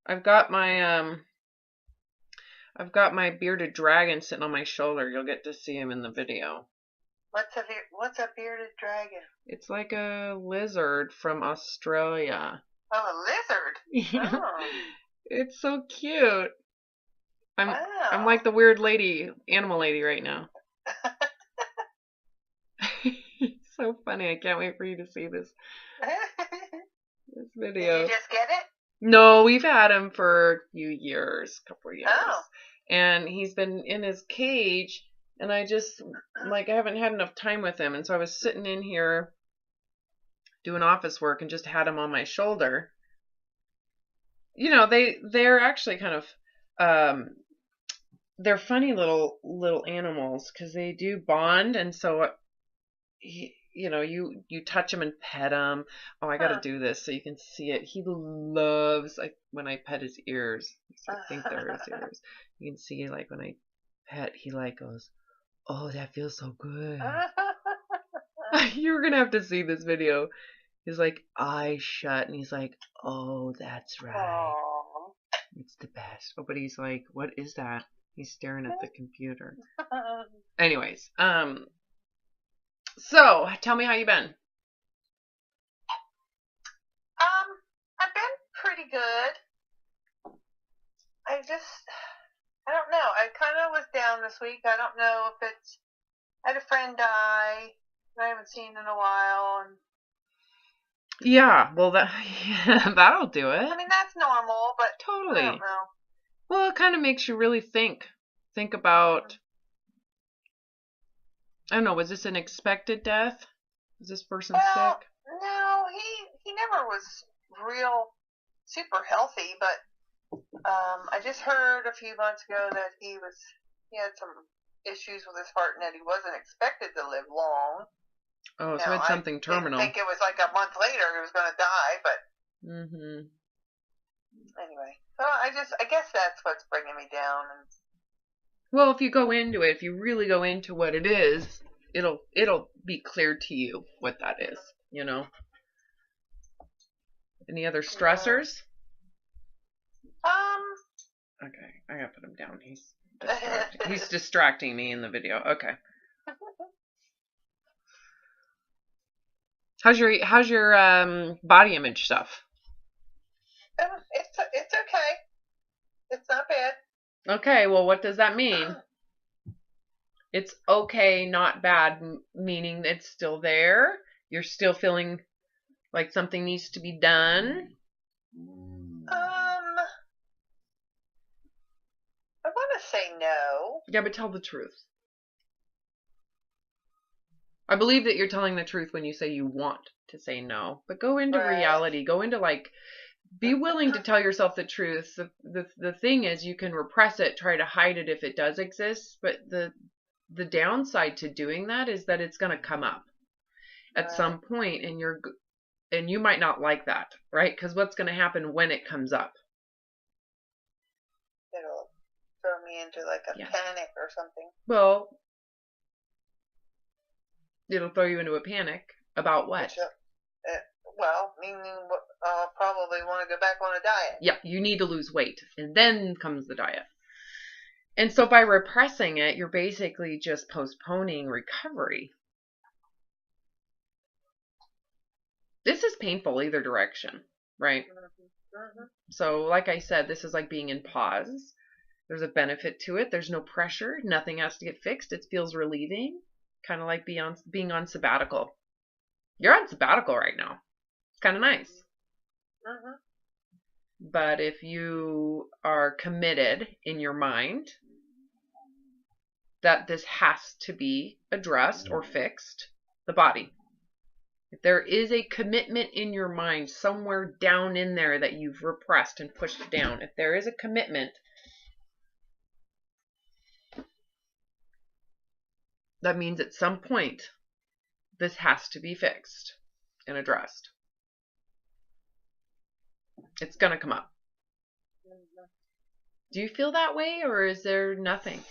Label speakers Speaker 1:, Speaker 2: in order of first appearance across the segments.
Speaker 1: I've got my bearded dragon sitting on my shoulder. You'll get to see him in the video.
Speaker 2: What's a bearded dragon?
Speaker 1: It's like a lizard from Australia.
Speaker 2: Oh, a lizard.
Speaker 1: Yeah.
Speaker 2: Oh,
Speaker 1: It's so cute. I'm
Speaker 2: wow.
Speaker 1: like the weird lady, animal lady right now. It's so funny. I can't wait for you to see this video.
Speaker 2: Did you just get it?
Speaker 1: No, we've had him for a few years, a couple of years.
Speaker 2: Oh.
Speaker 1: And he's been in his cage, and I just, I haven't had enough time with him. And so I was sitting in here doing office work and just had him on my shoulder. You know, they're actually kind of, they're funny little animals because they do bond. And so, you touch him and pet him. Oh, I got to do this so you can see it. He loves when I pet his ears. I think they're his ears. You can see when I pet, he goes, "Oh, that feels so good." You're gonna have to see this video. He's eyes shut, and he's "Oh, that's right.
Speaker 2: Aww.
Speaker 1: It's the best." Oh, but he's "What is that?" He's staring at the computer. Anyways, so tell me how you been.
Speaker 2: I've been pretty good. I don't know. I kind of was down this week. I don't know if I had a friend die that I haven't seen in a while. And
Speaker 1: yeah, well, that'll do it.
Speaker 2: I mean, that's normal, but
Speaker 1: totally.
Speaker 2: I don't know.
Speaker 1: Well, it kind of makes you really think about, I don't know, was this an expected death? Is this person sick?
Speaker 2: No, he never was real super healthy, but I just heard a few months ago that he had some issues with his heart and that he wasn't expected to live long.
Speaker 1: Oh, so it's something terminal.
Speaker 2: I think it was a month later he was going to die, but anyway. So I guess that's what's bringing me down.
Speaker 1: Well, if you go into it, if you really go into what it is, it'll be clear to you what that is, Any other stressors? Okay, I gotta put him down. He's distracting me in the video. Okay. How's your body image stuff?
Speaker 2: It's okay. It's not bad.
Speaker 1: Okay, well, what does that mean? It's okay, not bad, meaning it's still there. You're still feeling like something needs to be done.
Speaker 2: I want to say no.
Speaker 1: Yeah, but tell the truth. I believe that you're telling the truth when you say you want to say no, but go into reality. Go into be willing to tell yourself the truth. The thing is, you can repress it, try to hide it if it does exist, but the downside to doing that is that it's going to come up at some point, and you might not like that, right? Because what's going to happen when it comes up?
Speaker 2: It'll throw me into a panic or something.
Speaker 1: Well, it'll throw you into a panic about what?
Speaker 2: Meaning I'll probably want to go back on a diet.
Speaker 1: Yeah, you need to lose weight, and then comes the diet. And so by repressing it, you're basically just postponing recovery. This is painful either direction, right? So like I said, this is like being in pause. There's a benefit to it. There's no pressure. Nothing has to get fixed. It feels relieving. Kind of like being on sabbatical. You're on sabbatical right now. It's kind of nice. But if you are committed in your mind that this has to be addressed or fixed, the body. If there is a commitment in your mind somewhere down in there that you've repressed and pushed down, if there is a commitment, that means at some point this has to be fixed and addressed. It's going to come up. Do you feel that way, or is there nothing?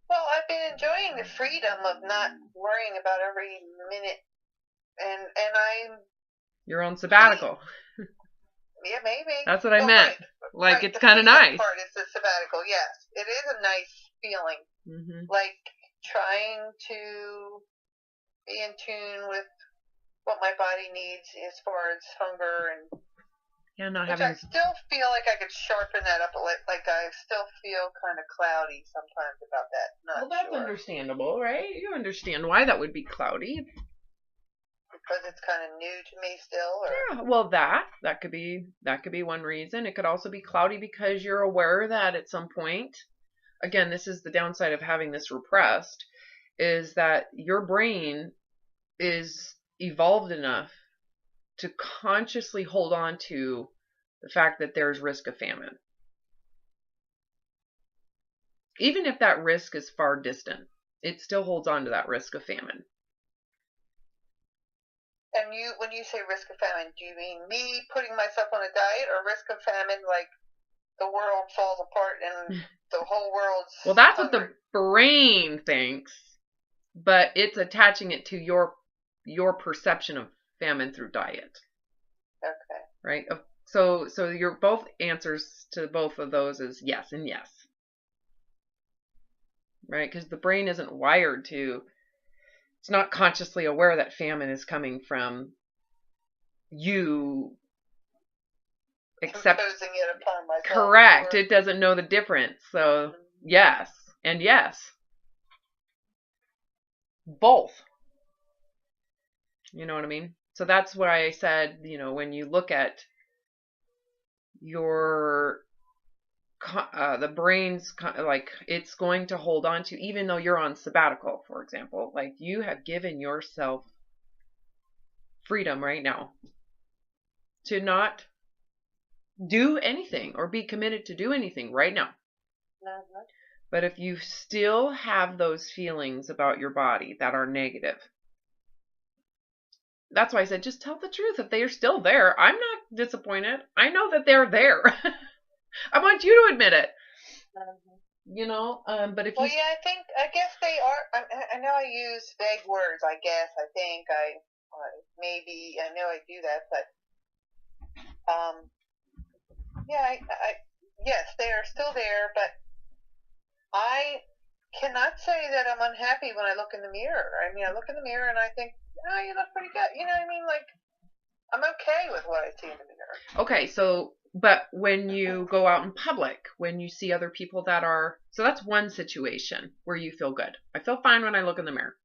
Speaker 2: Well, I've been enjoying the freedom of not worrying about every minute, and I'm
Speaker 1: You're on sabbatical.
Speaker 2: Yeah, maybe.
Speaker 1: That's what I meant.
Speaker 2: Right.
Speaker 1: Like, it's kind of nice.
Speaker 2: Part is the sabbatical. Yes, it is a nice feeling.
Speaker 1: Mm-hmm.
Speaker 2: Like trying to be in tune with what my body needs as far as hunger and.
Speaker 1: Yeah, not
Speaker 2: Which
Speaker 1: having.
Speaker 2: I still feel like I could sharpen that up a little. Like I still feel kind of cloudy sometimes about that.
Speaker 1: Well, that's understandable, right? You understand why that would be cloudy.
Speaker 2: Because it's kind of new to me still. Or?
Speaker 1: Yeah, well, that could be one reason. It could also be cloudy because you're aware that at some point, again, this is the downside of having this repressed, is that your brain is evolved enough to consciously hold on to the fact that there's risk of famine. Even if that risk is far distant, it still holds on to that risk of famine.
Speaker 2: And when you say risk of famine, do you mean me putting myself on a diet, or risk of famine like the world falls apart and the whole world's
Speaker 1: Well, that's
Speaker 2: hungry?
Speaker 1: what the brain thinks, but it's attaching it to your perception of famine through diet.
Speaker 2: Okay.
Speaker 1: Right? So your both answers to both of those is yes and yes. Right? Because the brain isn't wired to, it's not consciously aware that famine is coming from you
Speaker 2: imposing it upon myself.
Speaker 1: Correct. It doesn't know the difference. So yes and yes. Both. You know what I mean? So that's why I said, when you look at your the brain's like, it's going to hold on to, even though you're on sabbatical, for example, like you have given yourself freedom right now to not do anything or be committed to do anything right now.
Speaker 2: Mm-hmm.
Speaker 1: But if you still have those feelings about your body that are negative, that's why I said, just tell the truth. If they are still there, I'm not disappointed. I know that they're there. I want you to admit it.
Speaker 2: Mm-hmm.
Speaker 1: But if
Speaker 2: well, yeah, I guess they are. I know I use vague words. I guess I think maybe I know I do that, but yeah, yes, they are still there, but I cannot say that I'm unhappy when I look in the mirror. I mean, I look in the mirror and I think, oh, you look pretty good. You know what I mean? Like, I'm okay with what I see in the mirror.
Speaker 1: Okay, so, but when you go out in public, when you see other people that are, so that's one situation where you feel good. I feel fine when I look in the mirror.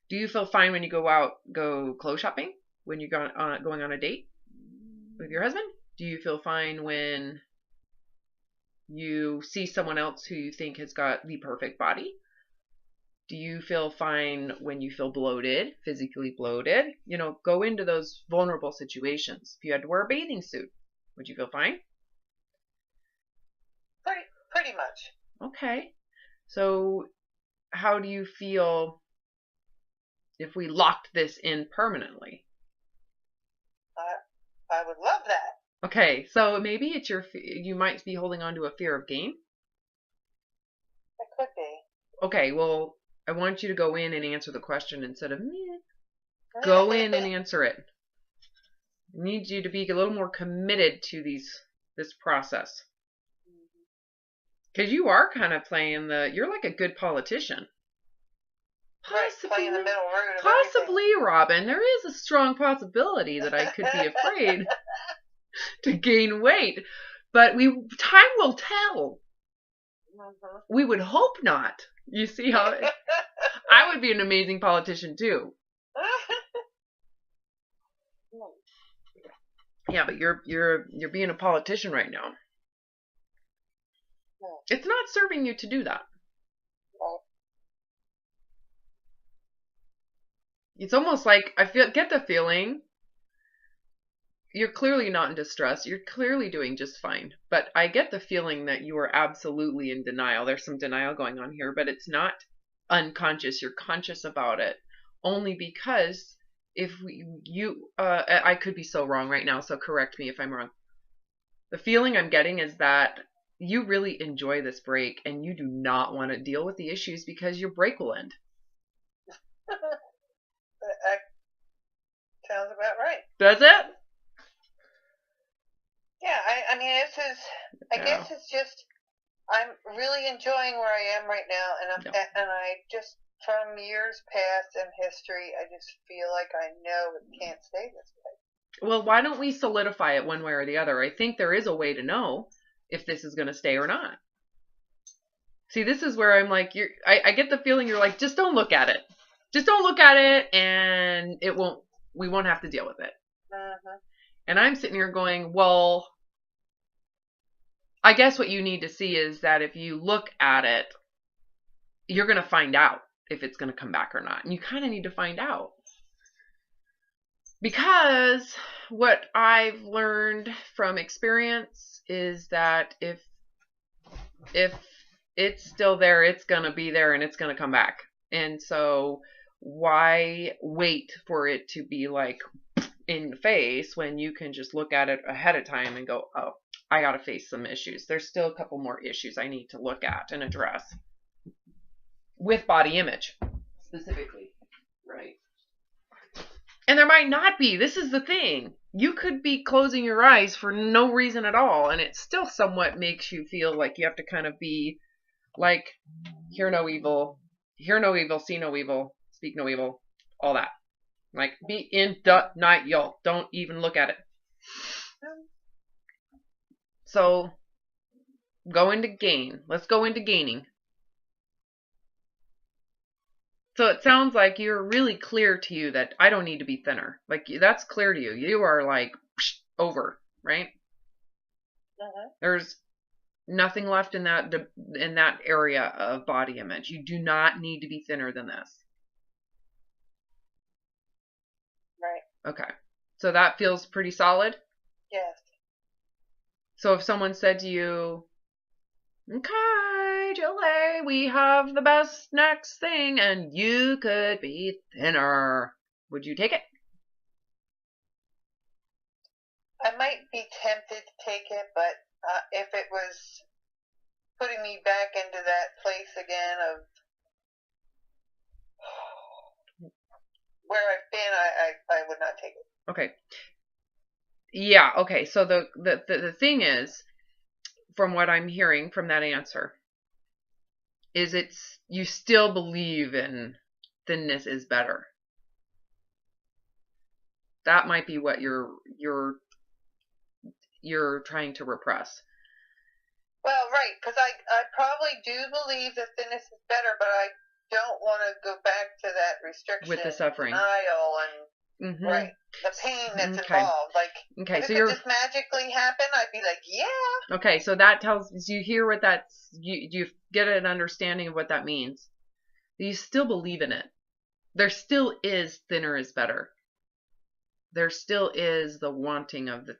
Speaker 1: Do you feel fine when you go clothes shopping? When you're going on a date with your husband? Do you feel fine when you see someone else who you think has got the perfect body? Do you feel fine when you feel bloated, physically bloated? Go into those vulnerable situations. If you had to wear a bathing suit, would you feel fine?
Speaker 2: Pretty much.
Speaker 1: Okay. So how do you feel if we locked this in permanently?
Speaker 2: I would love that.
Speaker 1: Okay, so maybe it's you might be holding on to a fear of gain.
Speaker 2: It could be.
Speaker 1: Okay, well, I want you to go in and answer the question instead of me. Go in and answer it. I need you to be a little more committed to this process. Because you are kind of playing you're like a good politician.
Speaker 2: Possibly, playing the middle road.
Speaker 1: Possibly, Robin. There is a strong possibility that I could be afraid to gain weight. But time will tell.
Speaker 2: Mm-hmm.
Speaker 1: We would hope not. You see how I would be an amazing politician too. Yeah, but you're being a politician right now. It's not serving you to do that. It's almost like get the feeling you're clearly not in distress. You're clearly doing just fine. But I get the feeling that you are absolutely in denial. There's some denial going on here, but it's not unconscious. You're conscious about it only because I could be so wrong right now, so correct me if I'm wrong. The feeling I'm getting is that you really enjoy this break and you do not want to deal with the issues because your break will end.
Speaker 2: Sounds about right.
Speaker 1: Does it?
Speaker 2: Yeah, I mean, I guess it's just, I'm really enjoying where I am right now, and I just, from years past and history, I just feel like I know it can't stay this way.
Speaker 1: Well, why don't we solidify it one way or the other? I think there is a way to know if this is going to stay or not. See, this is where I'm like, I get the feeling you're like, just don't look at it. Just don't look at it, and we won't have to deal with it.
Speaker 2: Mm-hmm.
Speaker 1: And I'm sitting here going, well, I guess what you need to see is that if you look at it, you're going to find out if it's going to come back or not. And you kind of need to find out. Because what I've learned from experience is that if it's still there, it's going to be there and it's going to come back. And so why wait for it to be like in the face when you can just look at it ahead of time and go, oh, I got to face some issues. There's still a couple more issues I need to look at and address with body image specifically, right? And there might not be. This is the thing. You could be closing your eyes for no reason at all, and it still somewhat makes you feel like you have to kind of be like, hear no evil, see no evil, speak no evil, all that. Like, be in denial. Don't even look at it. So, go into gain. Let's go into gaining. So it sounds like you're really clear to you that I don't need to be thinner. Like, that's clear to you. You are like, over, right?
Speaker 2: Uh-huh.
Speaker 1: There's nothing left in that area of body image. You do not need to be thinner than this.
Speaker 2: Right.
Speaker 1: Okay. So that feels pretty solid?
Speaker 2: Yes.
Speaker 1: So if someone said to you, okay, Julie, we have the best next thing, and you could be thinner, would you take it?
Speaker 2: I might be tempted to take it, but if it was putting me back into that place again of where I've been, I would not take it.
Speaker 1: Okay. Yeah, okay. So the thing is, from what I'm hearing from that answer, is you still believe in thinness is better. That might be what you're trying to repress.
Speaker 2: Well, right, because I probably do believe that thinness is better, but I don't want to go back to that restriction
Speaker 1: with the suffering,
Speaker 2: denial, and right, the pain that's involved. Like,
Speaker 1: okay,
Speaker 2: if
Speaker 1: so
Speaker 2: it just magically happened, I'd be like, yeah.
Speaker 1: Okay, so that tells you hear what that's. You get an understanding of what that means. You still believe in it. There still is thinner is better. There still is the wanting of the.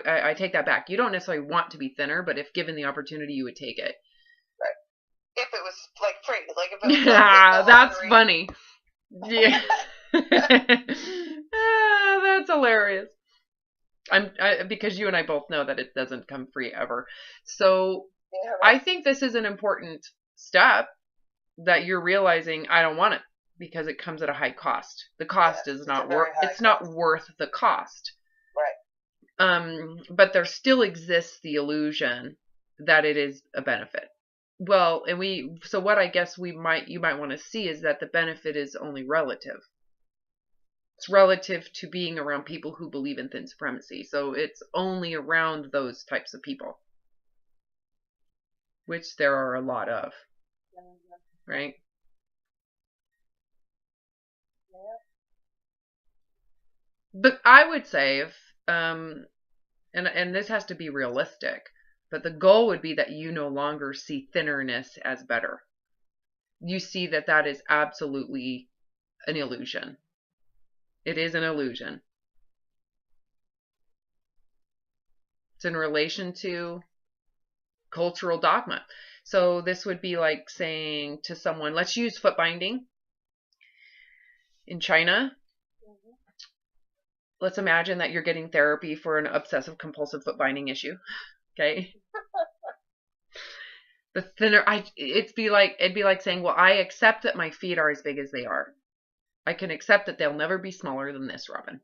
Speaker 1: I take that back. You don't necessarily want to be thinner, but if given the opportunity, you would take it.
Speaker 2: Right. If it was like free, like if it was.
Speaker 1: Yeah, that's funny. Yeah. That's hilarious. Because you and I both know that it doesn't come free ever. So yeah, right. I think this is an important step that you're realizing I don't want it because it comes at a high cost. The cost is not worth. It's not worth the cost.
Speaker 2: Right.
Speaker 1: But there still exists the illusion that it is a benefit. Well, so what I guess you might want to see is that the benefit is only relative. It's relative to being around people who believe in thin supremacy. So it's only around those types of people, which there are a lot of, right?
Speaker 2: Yeah.
Speaker 1: But I would say if, and this has to be realistic, but the goal would be that you no longer see thinnerness as better. You see that is absolutely an illusion. It is an illusion. It's in relation to cultural dogma. So this would be like saying to someone, let's use foot binding in China. Mm-hmm. Let's imagine that you're getting therapy for an obsessive compulsive foot binding issue. Okay. The thinner, it'd be like saying, well, I accept that my feet are as big as they are. I can accept that they'll never be smaller than this, Robin.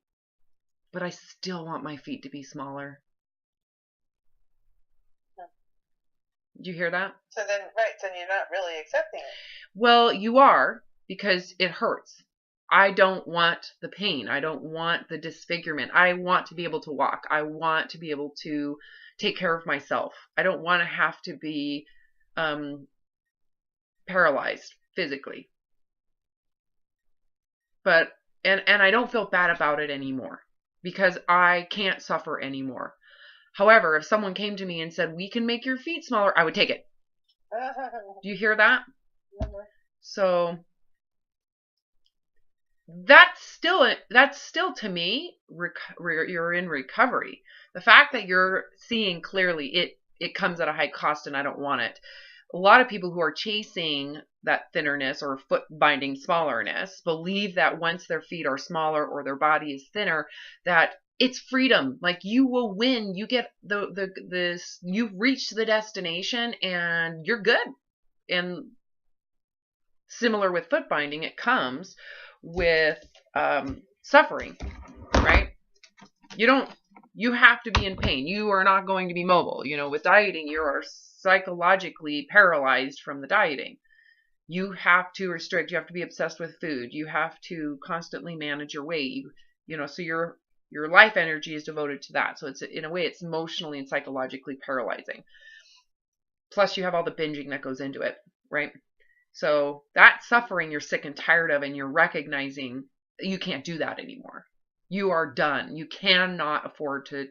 Speaker 1: but I still want my feet to be smaller. Do you hear that?
Speaker 2: So then you're not really accepting it.
Speaker 1: Well, you are, because it hurts. I don't want the pain. I don't want the disfigurement. I want to be able to walk. I want to be able to take care of myself. I don't want to have to be paralyzed physically. But and I don't feel bad about it anymore because I can't suffer anymore. However, if someone came to me and said, "We can make your feet smaller," I would take it. Do you hear that? So that's still to me, you're in recovery. The fact that you're seeing clearly, it comes at a high cost and I don't want it. A lot of people who are chasing that thinnerness or foot binding smallerness believe that once their feet are smaller or their body is thinner, that it's freedom. Like you will win. You get you've reached the destination and you're good. And similar with foot binding, it comes with suffering, right? You have to be in pain. You are not going to be mobile. With dieting, you are psychologically paralyzed from the dieting. You have to restrict. You have to be obsessed with food. You have to constantly manage your weight. So your life energy is devoted to that. So it's, in a way, it's emotionally and psychologically paralyzing. Plus you have all the binging that goes into it, right? So that suffering you're sick and tired of, and you're recognizing that you can't do that anymore. You are done. You cannot afford to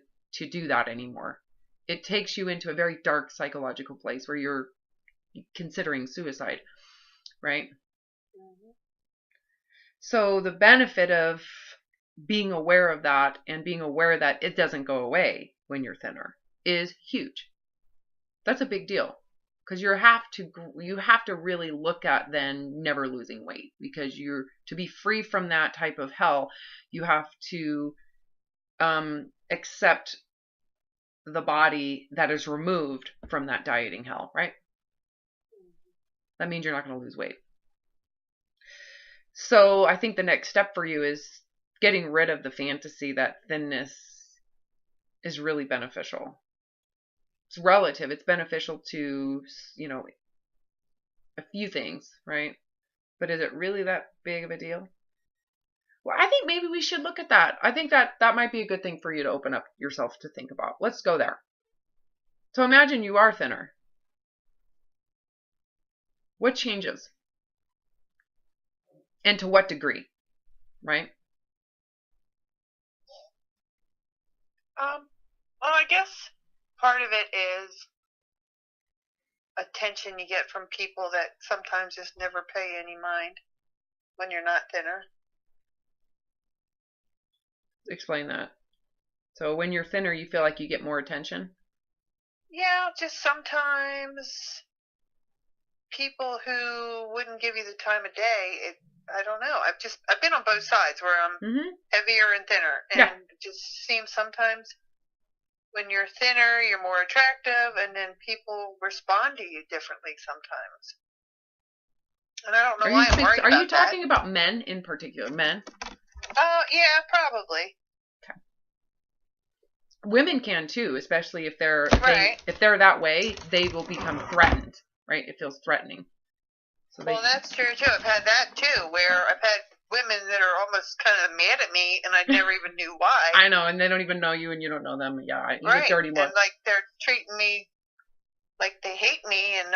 Speaker 1: do that anymore. It takes you into a very dark psychological place where you're considering suicide, right? Mm-hmm. So the benefit of being aware of that and being aware that it doesn't go away when you're thinner is huge. That's a big deal. Because you have to really look at then never losing weight, because to be free from that type of hell, you have to accept the body that is removed from that dieting hell, right? That means you're not going to lose weight. So I think the next step for you is getting rid of the fantasy that thinness is really beneficial. It's relative. It's beneficial to, a few things, right? But is it really that big of a deal? Well, I think maybe we should look at that. I think that might be a good thing for you to open up yourself to think about. Let's go there. So imagine you are thinner. What changes? And to what degree, right?
Speaker 2: Well, I guess part of it is attention you get from people that sometimes just never pay any mind when you're not thinner.
Speaker 1: Explain that. So when you're thinner, you feel like you get more attention?
Speaker 2: Yeah, just sometimes people who wouldn't give you the time of day, I don't know. I've been on both sides where I'm heavier and thinner. And it just seems sometimes when you're thinner, you're more attractive, and then people respond to you differently sometimes. And I don't know why I'm worried about that. Are you
Speaker 1: talking about men in particular? Men?
Speaker 2: Yeah, probably.
Speaker 1: Okay. Women can too, especially if they're if they're that way, they will become threatened, right? It feels threatening. So
Speaker 2: that's true too. I've had that too, where I've had women that are almost kind of mad at me, and I never even knew why.
Speaker 1: I know, and they don't even know you, and you don't know them. Yeah, you get dirty look.
Speaker 2: And like they're treating me like they hate me, and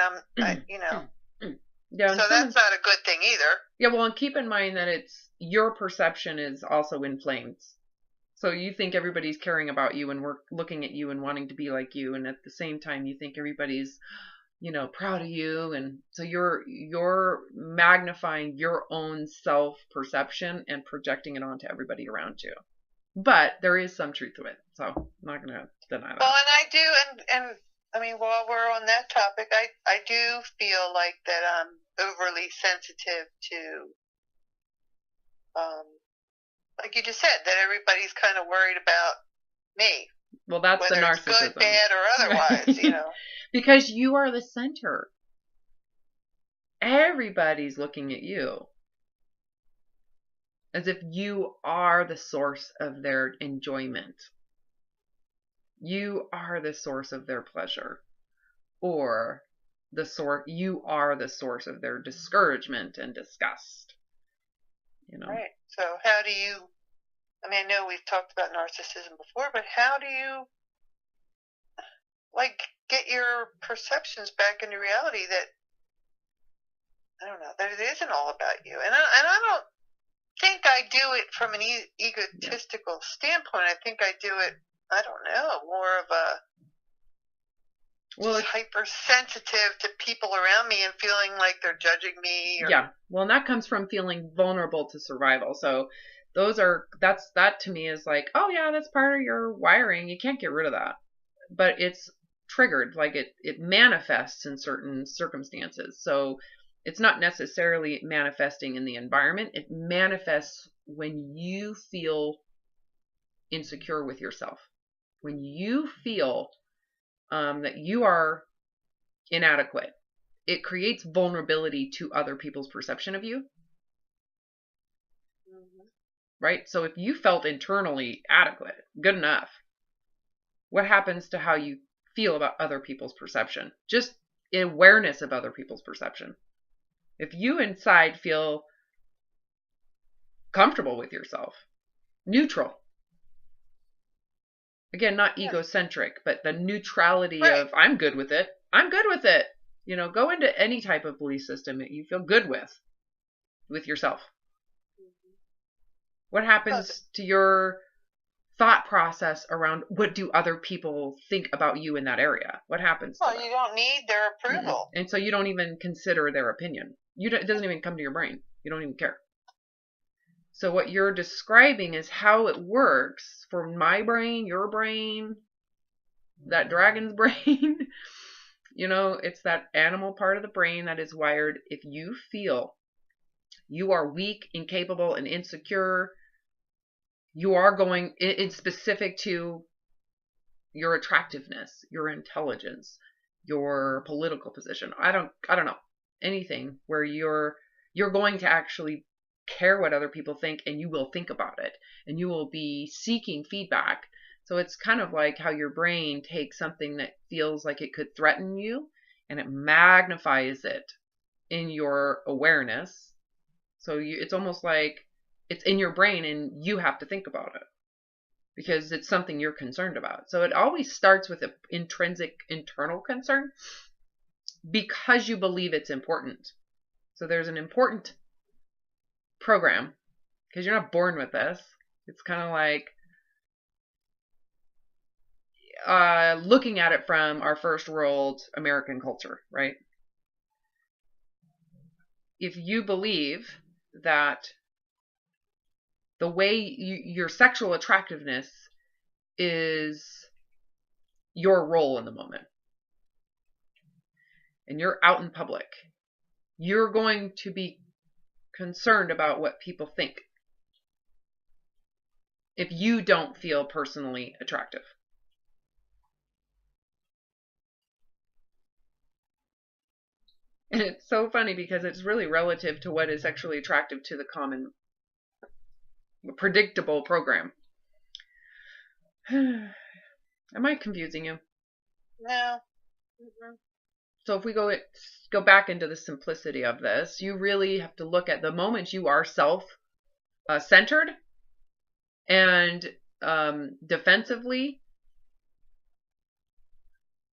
Speaker 1: Yeah,
Speaker 2: so that's not a good thing either.
Speaker 1: Yeah, well, and keep in mind that it's your perception is also inflamed. So you think everybody's caring about you and we're looking at you and wanting to be like you, and at the same time you think everybody's proud of you, and so you're magnifying your own self-perception and projecting it onto everybody around you. But there is some truth to it, so I'm not going to deny that.
Speaker 2: Well, and I do, and I mean, while we're on that topic, I do feel like that I'm overly sensitive to, like you just said, that everybody's kind of worried about me.
Speaker 1: Well, that's
Speaker 2: whether
Speaker 1: the narcissism.
Speaker 2: Good, bad, or otherwise,
Speaker 1: Because you are the center. Everybody's looking at you. as if you are the source of their enjoyment. You are the source of their pleasure, or you are the source of their discouragement and disgust.
Speaker 2: Right. So how do you, I mean, I know we've talked about narcissism before, but how do you, like, get your perceptions back into reality that, I don't know, that it isn't all about you? And I don't think I do it from an egotistical standpoint. I think I do it, I don't know, more of a hypersensitive to people around me and feeling like they're judging me.
Speaker 1: Yeah. Well, and that comes from feeling vulnerable to survival. So that to me is like, oh yeah, that's part of your wiring. You can't get rid of that. But it's triggered, like it manifests in certain circumstances. So it's not necessarily manifesting in the environment. It manifests when you feel insecure with yourself. When you feel that you are inadequate, it creates vulnerability to other people's perception of you. Right? So if you felt internally adequate, good enough, what happens to how you feel about other people's perception? Just awareness of other people's perception. If you inside feel comfortable with yourself, neutral, again, not egocentric, but the neutrality of I'm good with it. I'm good with it. Go into any type of belief system that you feel good with yourself. What happens to your thought process around what do other people think about you in that area? What happens?
Speaker 2: Well, you don't need their approval.
Speaker 1: And so you don't even consider their opinion. It doesn't even come to your brain. You don't even care. So what you're describing is how it works for my brain, your brain, that dragon's brain. It's that animal part of the brain that is wired. If you feel you are weak, incapable, and insecure, you are going, it's specific to your attractiveness, your intelligence, your political position. I don't know, anything where you're going to actually care what other people think, and you will think about it, and you will be seeking feedback. So it's kind of like how your brain takes something that feels like it could threaten you, and it magnifies it in your awareness. So it's almost like it's in your brain and you have to think about it because it's something you're concerned about. So it always starts with an intrinsic internal concern because you believe it's important. So there's an important program because you're not born with this. It's kind of like looking at it from our first world American culture, right? If you believe that the way your sexual attractiveness is your role in the moment, and you're out in public, you're going to be concerned about what people think if you don't feel personally attractive. And it's so funny because it's really relative to what is sexually attractive to the common, predictable program. Am I confusing you?
Speaker 2: No.
Speaker 1: So if we go back into the simplicity of this, you really have to look at the moment you are self-centered and defensively,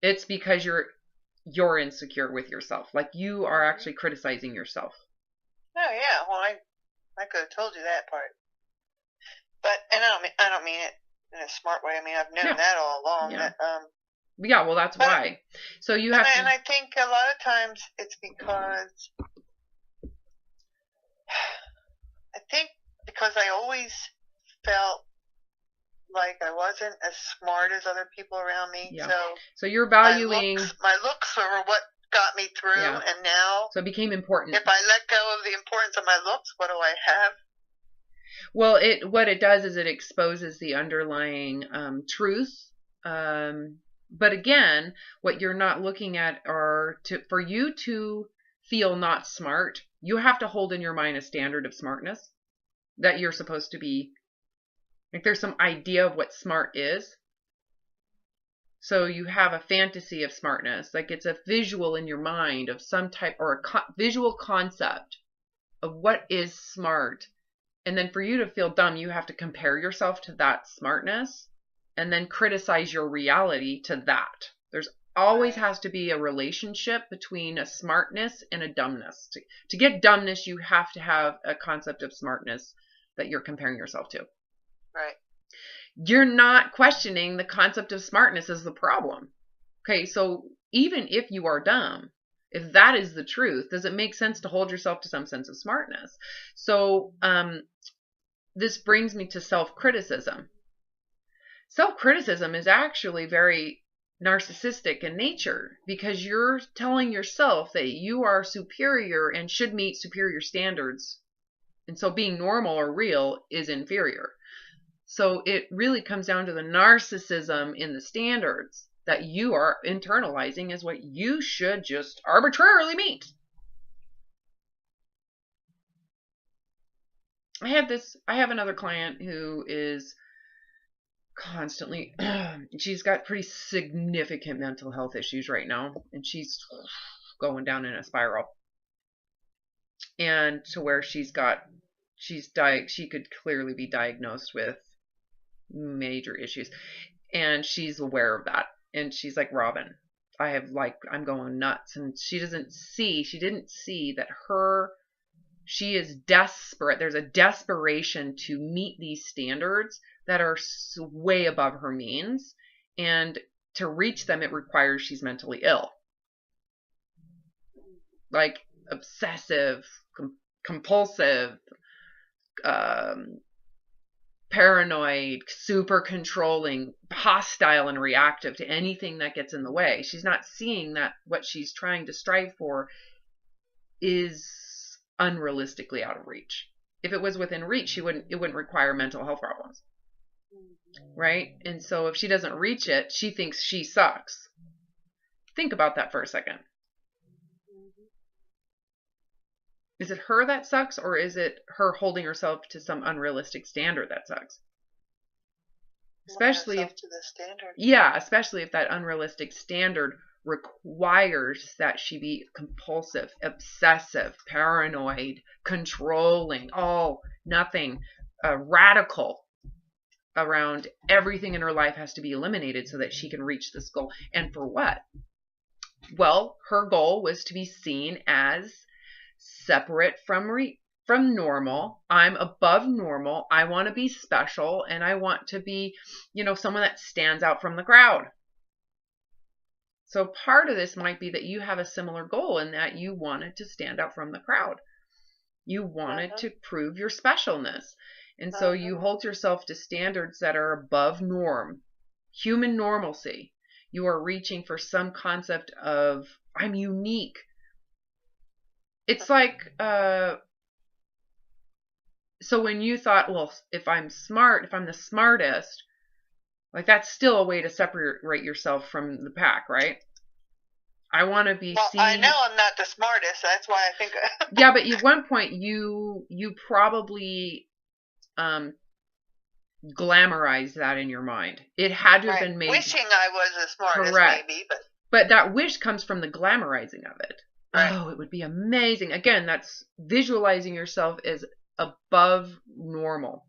Speaker 1: it's because you're insecure with yourself. Like you are actually criticizing yourself.
Speaker 2: Oh yeah, well I could have told you that part, but I don't mean it in a smart way. I mean I've known that all along.
Speaker 1: Yeah.
Speaker 2: That,
Speaker 1: well that's why. So you have
Speaker 2: and I think a lot of times it's because I always felt like I wasn't as smart as other people around me.
Speaker 1: Yeah. So you're valuing
Speaker 2: my looks were what got me through, and now
Speaker 1: so it became important.
Speaker 2: If I let go of the importance of my looks, what do I have?
Speaker 1: Well, what it does is it exposes the underlying truth. But again, what you're not looking at are for you to feel not smart, you have to hold in your mind a standard of smartness. that you're supposed to be. Like there's some idea of what smart is. So you have a fantasy of smartness. Like it's a visual in your mind of some type, or a visual concept of what is smart. And then for you to feel dumb, you have to compare yourself to that smartness and then criticize your reality to that. There's always has to be a relationship between a smartness and a dumbness. To get dumbness, you have to have a concept of smartness that you're comparing yourself to.
Speaker 2: Right.
Speaker 1: You're not questioning the concept of smartness as the problem. Okay, so even if you are dumb, if that is the truth, does it make sense to hold yourself to some sense of smartness? So this brings me to self-criticism. Self-criticism is actually very narcissistic in nature because you're telling yourself that you are superior and should meet superior standards. And so being normal or real is inferior. So it really comes down to the narcissism in the standards that you are internalizing as what you should just arbitrarily meet. I have another client who is constantly, she's got pretty significant mental health issues right now, and she's going down in a spiral. And to where she could clearly be diagnosed with major issues, and she's aware of that. And she's like, Robin, I'm going nuts. And she didn't see that she is desperate. There's a desperation to meet these standards that are way above her means. And to reach them, it requires she's mentally ill. Like obsessive, compulsive, paranoid, super controlling, hostile, and reactive to anything that gets in the way. She's not seeing that what she's trying to strive for is unrealistically out of reach. If it was within reach, it wouldn't require mental health problems. Right? And so if she doesn't reach it, she thinks she sucks. Think about that for a second. Is it her that sucks, or is it her holding herself to some unrealistic standard that sucks? Especially if
Speaker 2: to the standard.
Speaker 1: Yeah, especially if that unrealistic standard requires that she be compulsive, obsessive, paranoid, controlling, nothing, radical around everything in her life has to be eliminated so that she can reach this goal. And for what? Well, her goal was to be seen as separate from normal. I'm above normal. I want to be special, and I want to be, someone that stands out from the crowd. So part of this might be that you have a similar goal in that you wanted to stand out from the crowd. You wanted to prove your specialness. And so you hold yourself to standards that are above norm, human normalcy. You are reaching for some concept of, I'm unique. It's like, so when you thought, well, if I'm the smartest, like that's still a way to separate yourself from the pack, right? I want to be seen.
Speaker 2: I know I'm not the smartest. That's why I think.
Speaker 1: Yeah, but at one point you probably glamorized that in your mind. It had to have been made.
Speaker 2: Wishing I was the smartest,
Speaker 1: correct.
Speaker 2: Maybe,
Speaker 1: but that wish comes from the glamorizing of it.
Speaker 2: Right.
Speaker 1: Oh, it would be amazing. Again, that's visualizing yourself as above normal,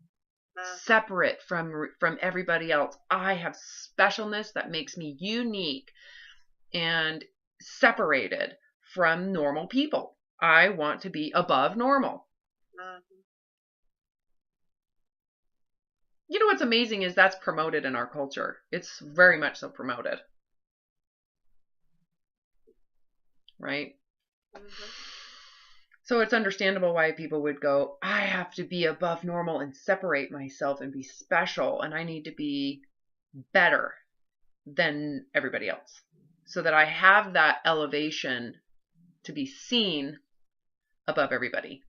Speaker 1: separate from everybody else. I have specialness that makes me unique and separated from normal people. I want to be above normal. You know what's amazing is that's promoted in our culture. It's very much so promoted. Right? So it's understandable why people would go, I have to be above normal and separate myself and be special, and I need to be better than everybody else so that I have that elevation to be seen above everybody.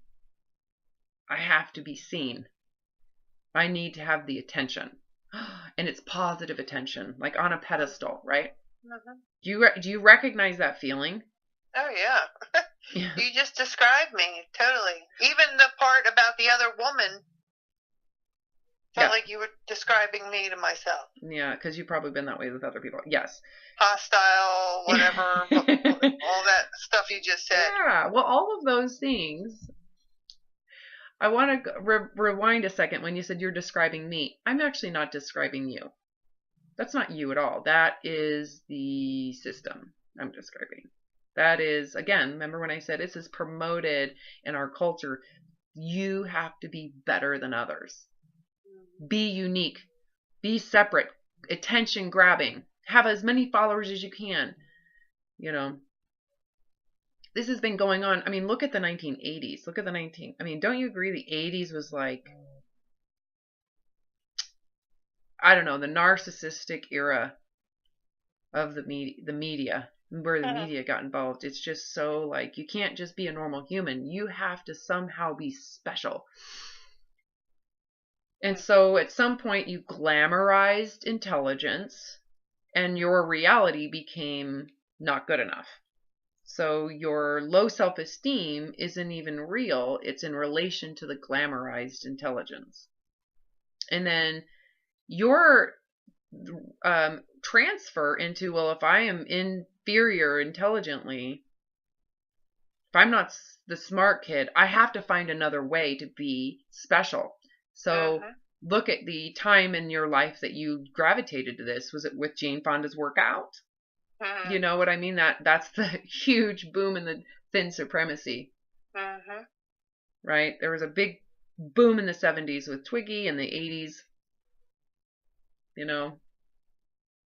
Speaker 1: I have to be seen. I need to have the attention, and it's positive attention, like on a pedestal, right? Do you recognize that feeling?
Speaker 2: Oh, yeah. You just described me, totally. Even the part about the other woman Felt like you were describing me to myself.
Speaker 1: Yeah, because you've probably been that way with other people. Yes.
Speaker 2: Hostile, whatever, all that stuff you just said.
Speaker 1: Yeah, well, all of those things. I want to rewind a second when you said you're describing me. I'm actually not describing you. That's not you at all. That is the system I'm describing. That is, again, remember when I said this is promoted in our culture, you have to be better than others. Be unique. Be separate. Attention grabbing. Have as many followers as you can. You know, this has been going on. I mean, look at the 1980s. Don't you agree the 80s was like, I don't know, the narcissistic era of the media, where the media got involved. It's just so like, you can't just be a normal human. You have to somehow be special. And so at some point you glamorized intelligence and your reality became not good enough. So your low self-esteem isn't even real. It's in relation to the glamorized intelligence. And then your transfer into, well, if I am inferior intelligently, if I'm not the smart kid, I have to find another way to be special. So look at the time in your life that you gravitated to this. Was it with Jane Fonda's workout? You know what I mean? That's the huge boom in the Thin Supremacy. Right? There was a big boom in the 70s with Twiggy, and the 80s. You know,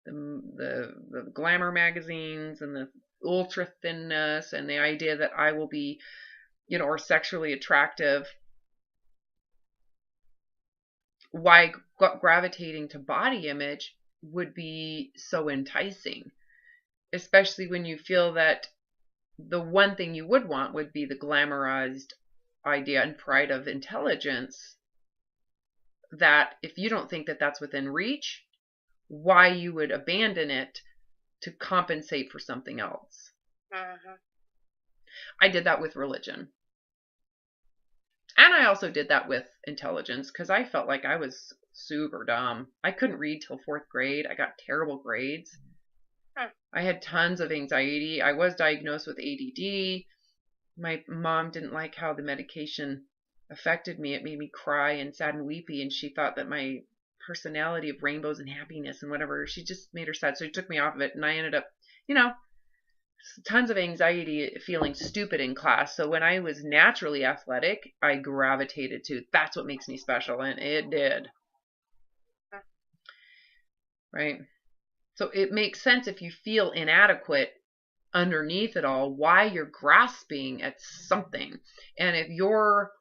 Speaker 1: the glamour magazines and the ultra thinness and the idea that I will be, you know, or sexually attractive. Why gravitating to body image would be so enticing, especially when you feel that the one thing you would want would be the glamorized idea and pride of intelligence, that if you don't think that that's within reach, why you would abandon it to compensate for something else. I did that with religion. And I also did that with intelligence because I felt like I was super dumb. I couldn't read till 4th grade. I got terrible grades. I had tons of anxiety. I was diagnosed with ADD. My mom didn't like how the medication affected me. It made me cry and sad and weepy, and she thought that my personality of rainbows and happiness and whatever, she just made her sad. So she took me off of it, and I ended up, you know, tons of anxiety, feeling stupid in class. So when I was naturally athletic, I gravitated to, that's what makes me special, and it did. Right? So it makes sense if you feel inadequate underneath it all, why you're grasping at something. And if your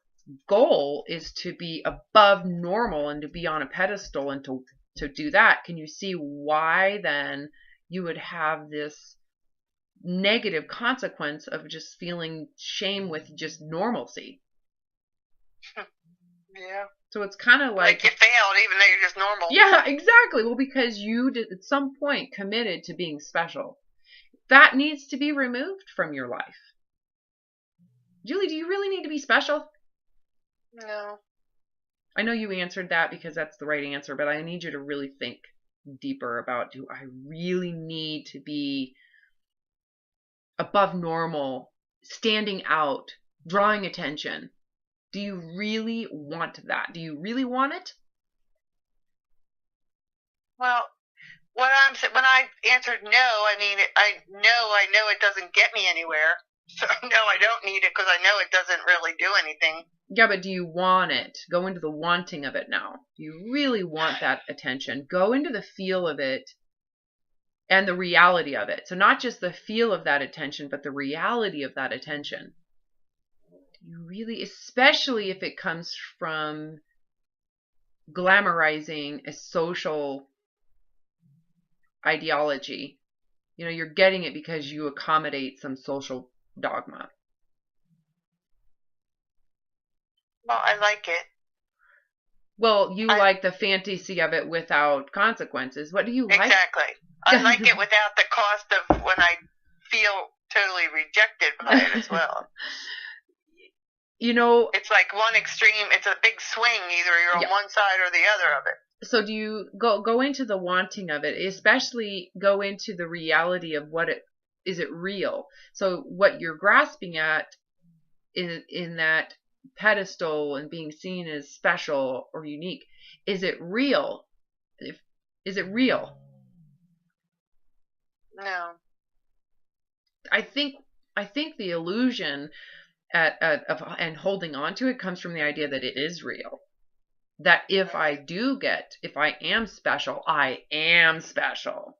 Speaker 1: goal is to be above normal and to be on a pedestal and to do that, can you see why then you would have this negative consequence of just feeling shame with just normalcy?
Speaker 2: Yeah.
Speaker 1: So it's kind of like
Speaker 2: you failed even though you're just normal.
Speaker 1: Yeah, exactly. Well, because you did at some point committed to being special. That needs to be removed from your life. Julie, do you really need to be special?
Speaker 2: No.
Speaker 1: I know you answered that because that's the right answer, but I need you to really think deeper about, do I really need to be above normal, standing out, drawing attention? Do you really want that? Do you really want it?
Speaker 2: Well, when I answered no, I mean, I know it doesn't get me anywhere. So no, I don't need it because I know it doesn't really do anything.
Speaker 1: Yeah, but do you want it? Go into the wanting of it now. Do you really want that attention? Go into the feel of it and the reality of it. So not just the feel of that attention, but the reality of that attention. Do you really, especially if it comes from glamorizing a social ideology. You know, you're getting it because you accommodate some social dogma.
Speaker 2: Well, I like it.
Speaker 1: Well, you like the fantasy of it without consequences. What do you like?
Speaker 2: Exactly. I like it without the cost of when I feel totally rejected by it as well.
Speaker 1: You know,
Speaker 2: it's like one extreme. It's a big swing. Either you're on one side or the other of it.
Speaker 1: So do you go into the wanting of it, especially go into the reality of is it real? So what you're grasping at in that pedestal and being seen as special or unique, is it real? Is it real?
Speaker 2: No.
Speaker 1: I think the illusion of and holding on to it comes from the idea that it is real. That if I am special, I am special.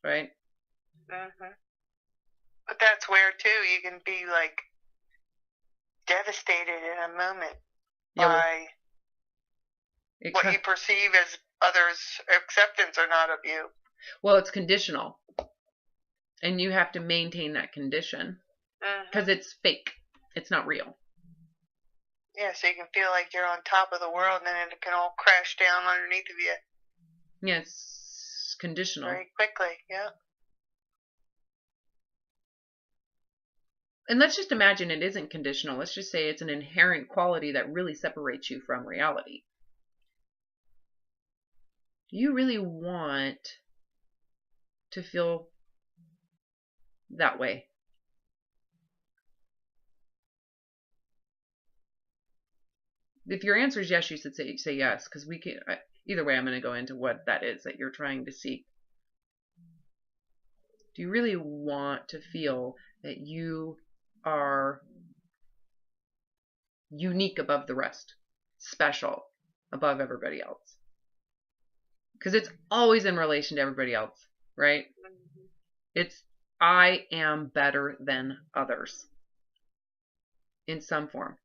Speaker 1: Right?
Speaker 2: Mm-hmm. But that's where, too, you can be, like, devastated in a moment by what you perceive as others' acceptance or not of you.
Speaker 1: Well, it's conditional. And you have to maintain that condition. Because it's fake. It's not real.
Speaker 2: Yeah, so you can feel like you're on top of the world and then it can all crash down underneath of you.
Speaker 1: Yeah, it's conditional.
Speaker 2: Very quickly, yeah.
Speaker 1: And let's just imagine it isn't conditional. Let's just say it's an inherent quality that really separates you from reality. Do you really want to feel that way? If your answer is yes, you should say yes, because we can. Either way, I'm going to go into what that is that you're trying to seek. Do you really want to feel that you are unique above the rest, special above everybody else? Because it's always in relation to everybody else, right? It's I am better than others in some form.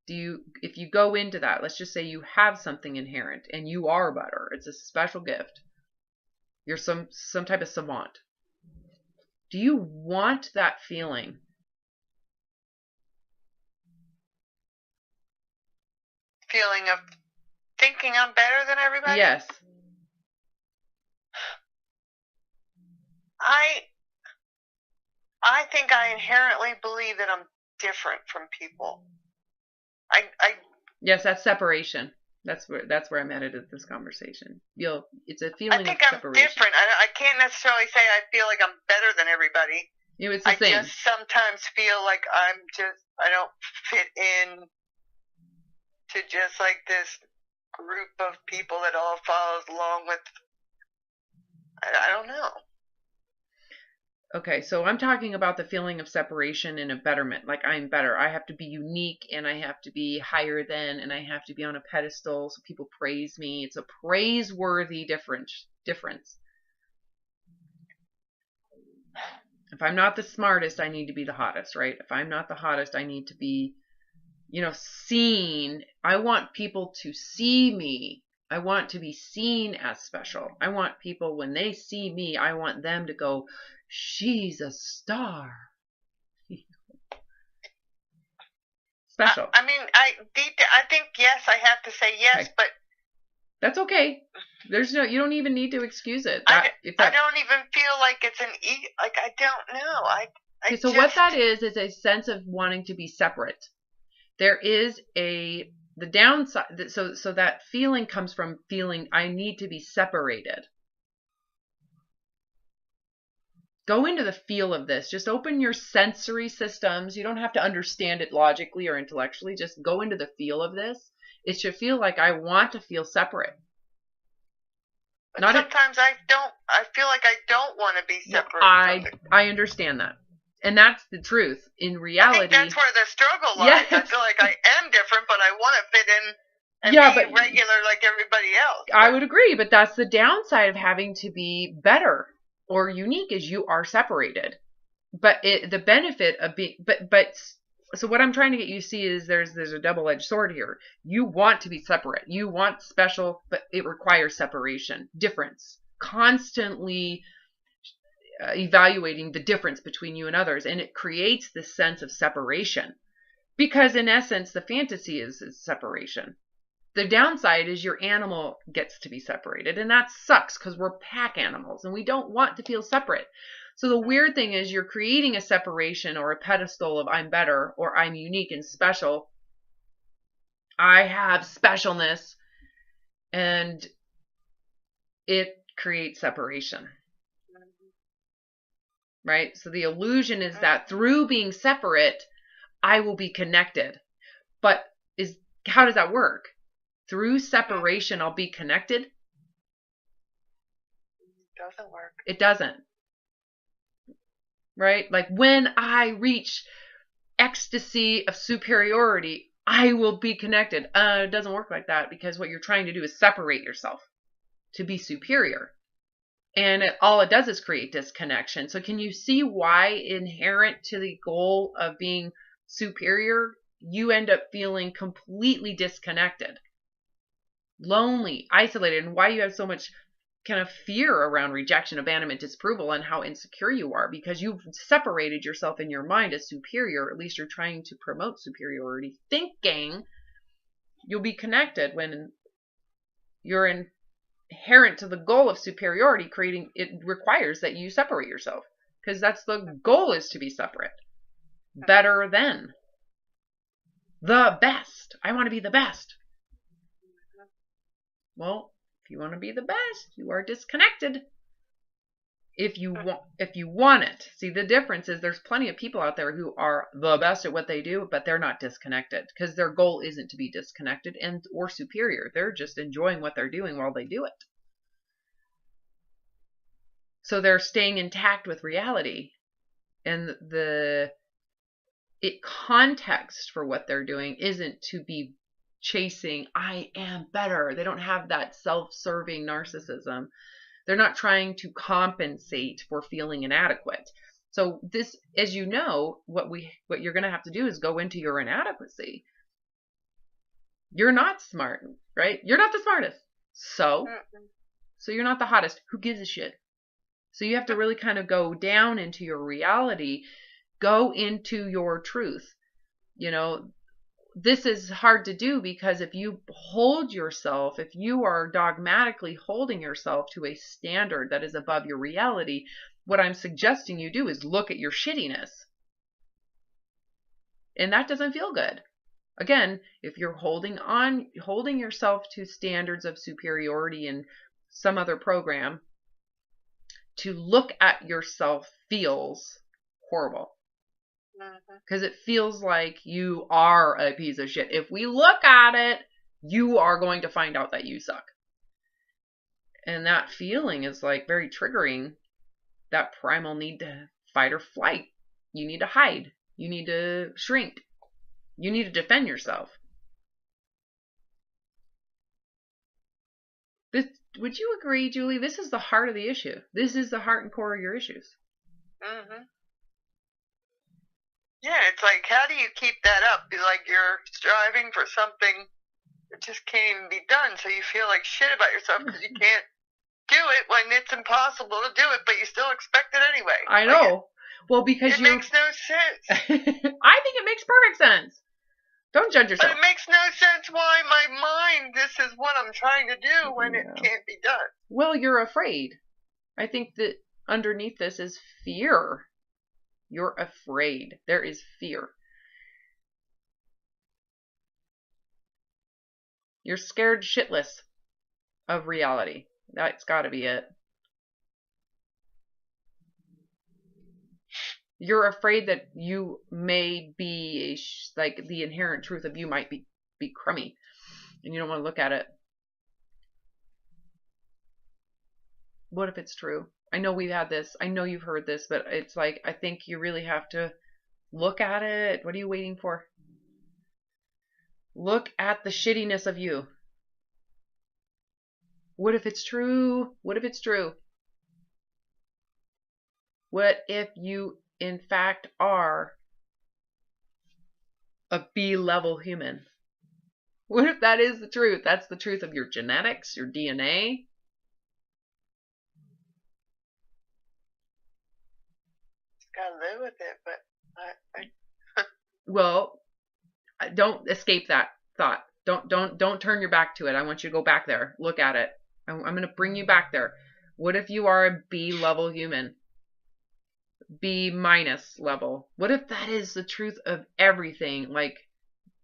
Speaker 1: If you go into that, let's just say you have something inherent and you are better. It's a special gift. You're some type of savant. Do you want that feeling?
Speaker 2: Feeling of thinking I'm better than everybody?
Speaker 1: Yes.
Speaker 2: I think I inherently believe that I'm different from people.
Speaker 1: Yes, that's separation. That's where I'm at this conversation. It's a feeling of separation.
Speaker 2: I think I'm different. I can't necessarily say I feel like I'm better than everybody.
Speaker 1: It's the same.
Speaker 2: I just sometimes feel like I don't fit in to just like this group of people that all follows along with. I don't know.
Speaker 1: Okay, so I'm talking about the feeling of separation and a betterment. Like I'm better. I have to be unique and I have to be higher than and I have to be on a pedestal so people praise me. It's a praiseworthy difference. If I'm not the smartest, I need to be the hottest, right? If I'm not the hottest, I need to be, seen. I want people to see me. I want to be seen as special. I want people, when they see me, I want them to go, she's a star. Special.
Speaker 2: I mean, I think yes, I have to say yes, okay. But
Speaker 1: that's okay. You don't even need to excuse it.
Speaker 2: I don't even feel like it's I don't know.
Speaker 1: So what that is a sense of wanting to be separate. There is the downside. So that feeling comes from feeling I need to be separated. Go into the feel of this. Just open your sensory systems. You don't have to understand it logically or intellectually. Just go into the feel of this. It should feel like I want to feel separate.
Speaker 2: But sometimes I don't. I feel like I don't want to be separate.
Speaker 1: I understand that. And that's the truth. In reality,
Speaker 2: I think that's where the struggle lies. Yes. I feel like I am different, but I want to fit in and be regular like everybody else.
Speaker 1: I would agree, but that's the downside of having to be better or unique is you are separated. But the benefit of being, so what I'm trying to get you to see is there's a double-edged sword here. You want to be separate. You want special, but it requires separation, difference, constantly evaluating the difference between you and others. And it creates this sense of separation because in essence, the fantasy is separation. The downside is your animal gets to be separated, and that sucks because we're pack animals and we don't want to feel separate. So the weird thing is you're creating a separation or a pedestal of I'm better or I'm unique and special I have specialness, and it creates separation. Right? So the illusion is that through being separate, I will be connected. But how does that work? Through separation, I'll be connected?
Speaker 2: It doesn't work.
Speaker 1: It doesn't. Right? Like when I reach ecstasy of superiority, I will be connected. It doesn't work like that, because what you're trying to do is separate yourself to be superior. And all it does is create disconnection. So can you see why, inherent to the goal of being superior, you end up feeling completely disconnected, lonely, isolated, and why you have so much kind of fear around rejection, abandonment, disapproval, and how insecure you are, because you've separated yourself in your mind as superior. At least you're trying to promote superiority, thinking you'll be connected when you're inherent to the goal of superiority. It requires that you separate yourself, because that's the goal, is to be separate. Better than. The best. I want to be the best. Well, if you want to be the best, you are disconnected. If you want it. See, the difference is there's plenty of people out there who are the best at what they do, but they're not disconnected, because their goal isn't to be disconnected or superior. They're just enjoying what they're doing while they do it. So they're staying intact with reality, and the context for what they're doing isn't to be chasing, I am better. They don't have that self-serving narcissism. They're not trying to compensate for feeling inadequate. So this, as you know, what you're going to have to do is go into your inadequacy. You're not smart, right? You're not the smartest. So you're not the hottest. Who gives a shit? So you have to really kind of go down into your reality, go into your truth. You know, this is hard to do, because if you are dogmatically holding yourself to a standard that is above your reality, what I'm suggesting you do is look at your shittiness. And that doesn't feel good. Again, if you're holding yourself to standards of superiority in some other program, to look at yourself feels horrible. Because it feels like you are a piece of shit. If we look at it, you are going to find out that you suck. And that feeling is like very triggering. That primal need to fight or flight. You need to hide. You need to shrink. You need to defend yourself. Would you agree, Julie? This is the heart of the issue. This is the heart and core of your issues.
Speaker 2: Yeah, it's like, how do you keep that up? Like you're striving for something that just can't even be done, so you feel like shit about yourself because you can't do it when it's impossible to do it, but you still expect it anyway.
Speaker 1: I know. Well, because
Speaker 2: it makes no sense.
Speaker 1: I think it makes perfect sense. Don't judge yourself.
Speaker 2: But it makes no sense why my mind, this is what I'm trying to do when it can't be done.
Speaker 1: Well, you're afraid. I think that underneath this is fear. You're afraid. There is fear. You're scared shitless of reality. That's got to be it. You're afraid that you may be like the inherent truth of you might be crummy, and you don't want to look at it. What if it's true? I know we've had this. I know you've heard this, but it's like, I think you really have to look at it. What are you waiting for? Look at the shittiness of you. What if it's true? What if it's true? What if you, in fact, are a B-level human? What if that is the truth? That's the truth of your genetics, your DNA.
Speaker 2: Gotta live with it, but
Speaker 1: Well, don't escape that thought. Don't turn your back to it. I want you to go back there. Look at it. I'm going to bring you back there. What if you are a B-level human? B- level. What if that is the truth of everything? Like,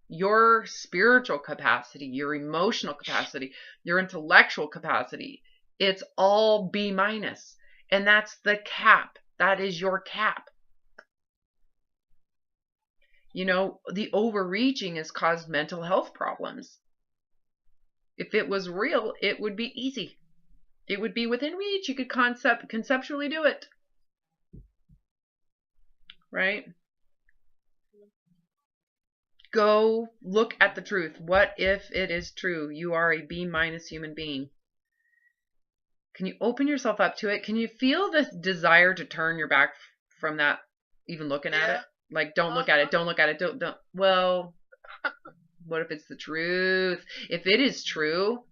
Speaker 1: your spiritual capacity, your emotional capacity, your intellectual capacity, it's all B minus. And that's the cap. That is your cap. You know, the overreaching has caused mental health problems. If it was real, it would be easy. It would be within reach. You could conceptually do it. Right? Go look at the truth. What if it is true? You are a B minus human being. Can you open yourself up to it? Can you feel the desire to turn your back from that, even looking at it? Like, don't look at it, don't look at it, don't. Well, what if it's the truth? If it is true,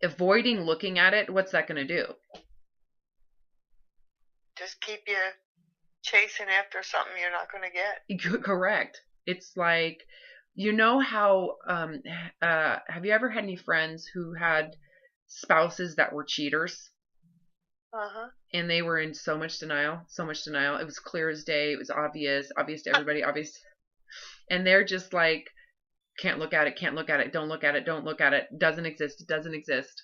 Speaker 1: avoiding looking at it, what's that going to do?
Speaker 2: Just keep you chasing after something you're not going to get.
Speaker 1: Correct. It's like, you know how, have you ever had any friends who had spouses that were cheaters?
Speaker 2: Uh-huh.
Speaker 1: And they were in so much denial, so much denial. It was clear as day. It was obvious to everybody, obvious. And they're just like, can't look at it, can't look at it, don't look at it, don't look at it, doesn't exist, it doesn't exist.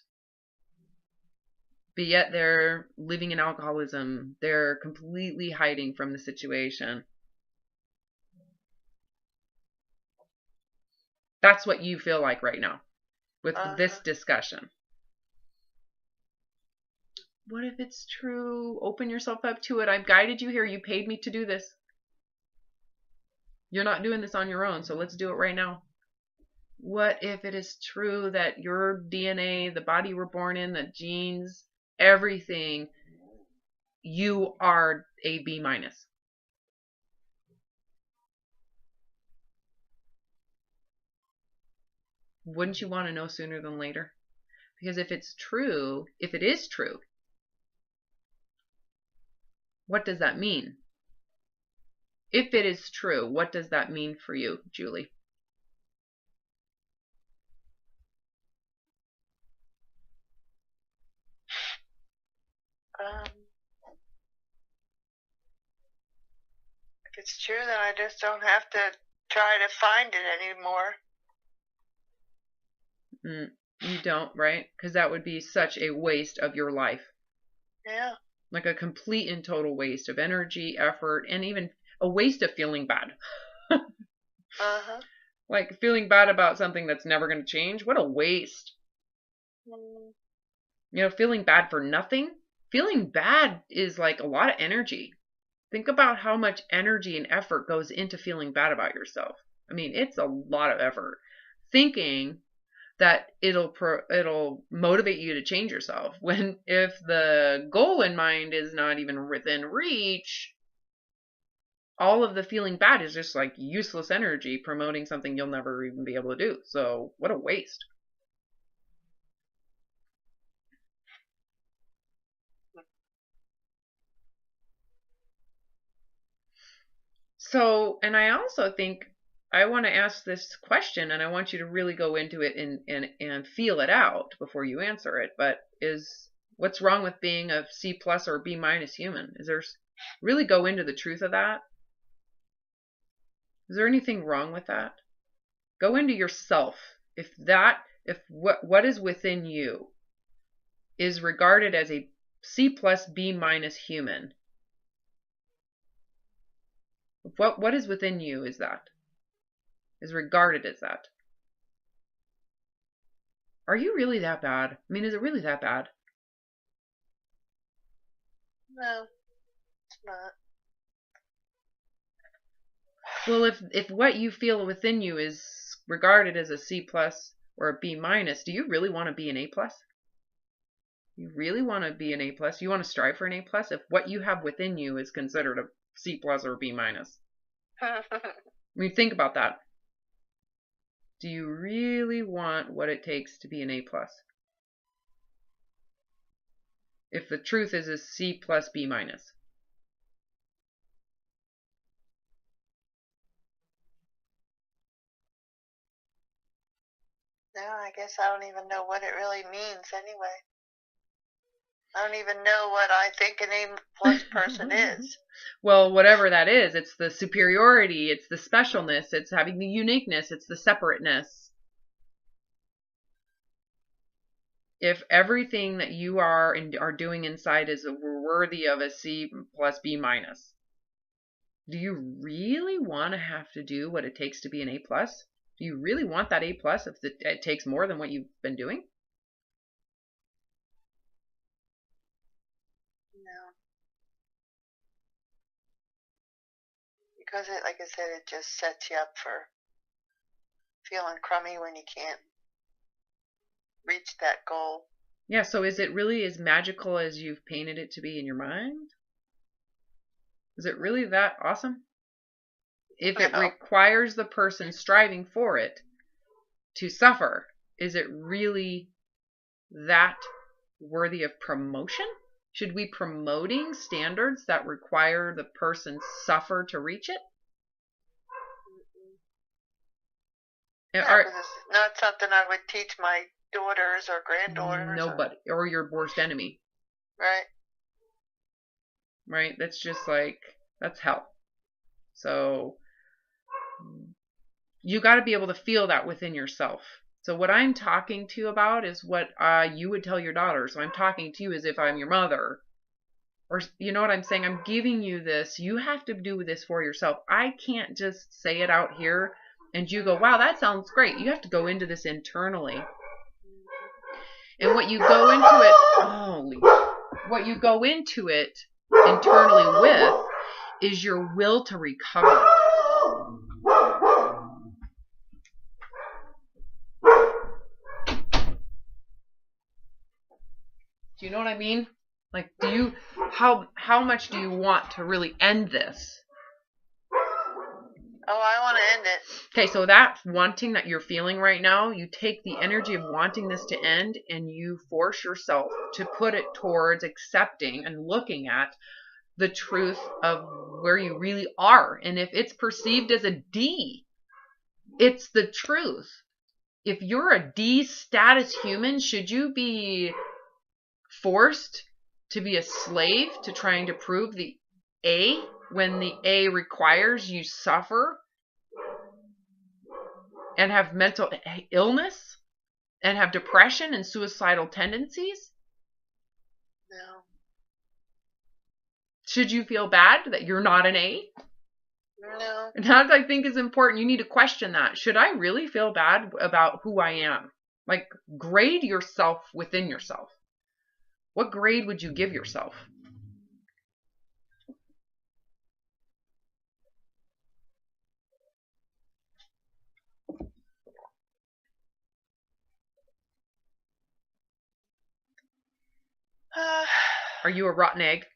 Speaker 1: But yet they're living in alcoholism. They're completely hiding from the situation. That's what you feel like right now with this discussion. What if it's true? Open yourself up to it. I've guided you here. You paid me to do this. You're not doing this on your own, so let's do it right now. What if it is true that your DNA, the body we're born in, the genes, everything, you are a B minus? Wouldn't you want to know sooner than later? Because if it's true, if it is true, what does that mean? If it is true, what does that mean for you, Julie?
Speaker 2: If it's true, then I just don't have to try to find it anymore.
Speaker 1: You don't, right? Because that would be such a waste of your life.
Speaker 2: Yeah.
Speaker 1: Like a complete and total waste of energy, effort, and even a waste of feeling bad. Like feeling bad about something that's never going to change. What a waste. You know, feeling bad for nothing. Feeling bad is like a lot of energy. Think about how much energy and effort goes into feeling bad about yourself. I mean, it's a lot of effort. Thinking that it'll motivate you to change yourself, when if the goal in mind is not even within reach, all of the feeling bad is just like useless energy promoting something you'll never even be able to do. So what a waste. So, and I also think I want to ask this question, and I want you to really go into it and feel it out before you answer it. But what's wrong with being a C plus or B minus human? Is there really go into the truth of that? Is there anything wrong with that? Go into yourself. If what is within you is regarded as a C plus B minus human, what is within you is regarded as that. Are you really that bad? I mean, is it really that bad?
Speaker 2: No, it's not.
Speaker 1: Well, if what you feel within you is regarded as a C plus or a B minus, do you really want to be an A plus? You really want to be an A plus? You want to strive for an A plus if what you have within you is considered a C plus or a B minus? I mean, think about that. Do you really want what it takes to be an A plus? If the truth is a C plus B minus.
Speaker 2: No, I guess I don't even know what it really means anyway. I don't even know what I think an A+ person is.
Speaker 1: Well, whatever that is, it's the superiority, it's the specialness, it's having the uniqueness, it's the separateness. If everything that you are and are doing inside is worthy of a C plus B minus, do you really want to have to do what it takes to be an A plus? Do you really want that A plus if it takes more than what you've been doing?
Speaker 2: No. Because it, like I said, it just sets you up for feeling crummy when you can't reach that goal.
Speaker 1: Yeah, so is it really as magical as you've painted it to be in your mind? Is it really that awesome? If it requires the person striving for it to suffer, is it really that worthy of promotion? Should we be promoting standards that require the person suffer to reach it?
Speaker 2: Yeah, because it's not something I would teach my daughters or granddaughters.
Speaker 1: Nobody. Or your worst enemy.
Speaker 2: Right.
Speaker 1: Right? That's just like, that's hell. So you got to be able to feel that within yourself. So what I'm talking to you about is what you would tell your daughter. So I'm talking to you as if I'm your mother. Or you know what I'm saying? I'm giving you this. You have to do this for yourself. I can't just say it out here and you go, wow, that sounds great. You have to go into this internally. And what you go into it, what you go into it internally with is your will to recover. Do you know what I mean? Like, how much do you want to really end this?
Speaker 2: Oh, I want to end it.
Speaker 1: Okay, so that wanting that you're feeling right now, you take the energy of wanting this to end and you force yourself to put it towards accepting and looking at the truth of where you really are. And if it's perceived as a D, it's the truth. If you're a D status human, should you be forced to be a slave to trying to prove the A when the A requires you suffer and have mental illness and have depression and suicidal tendencies?
Speaker 2: No.
Speaker 1: Should you feel bad that you're not an A?
Speaker 2: No.
Speaker 1: And that I think is important. You need to question that. Should I really feel bad about who I am? Like, grade yourself within yourself. What grade would you give yourself? Are you a rotten egg?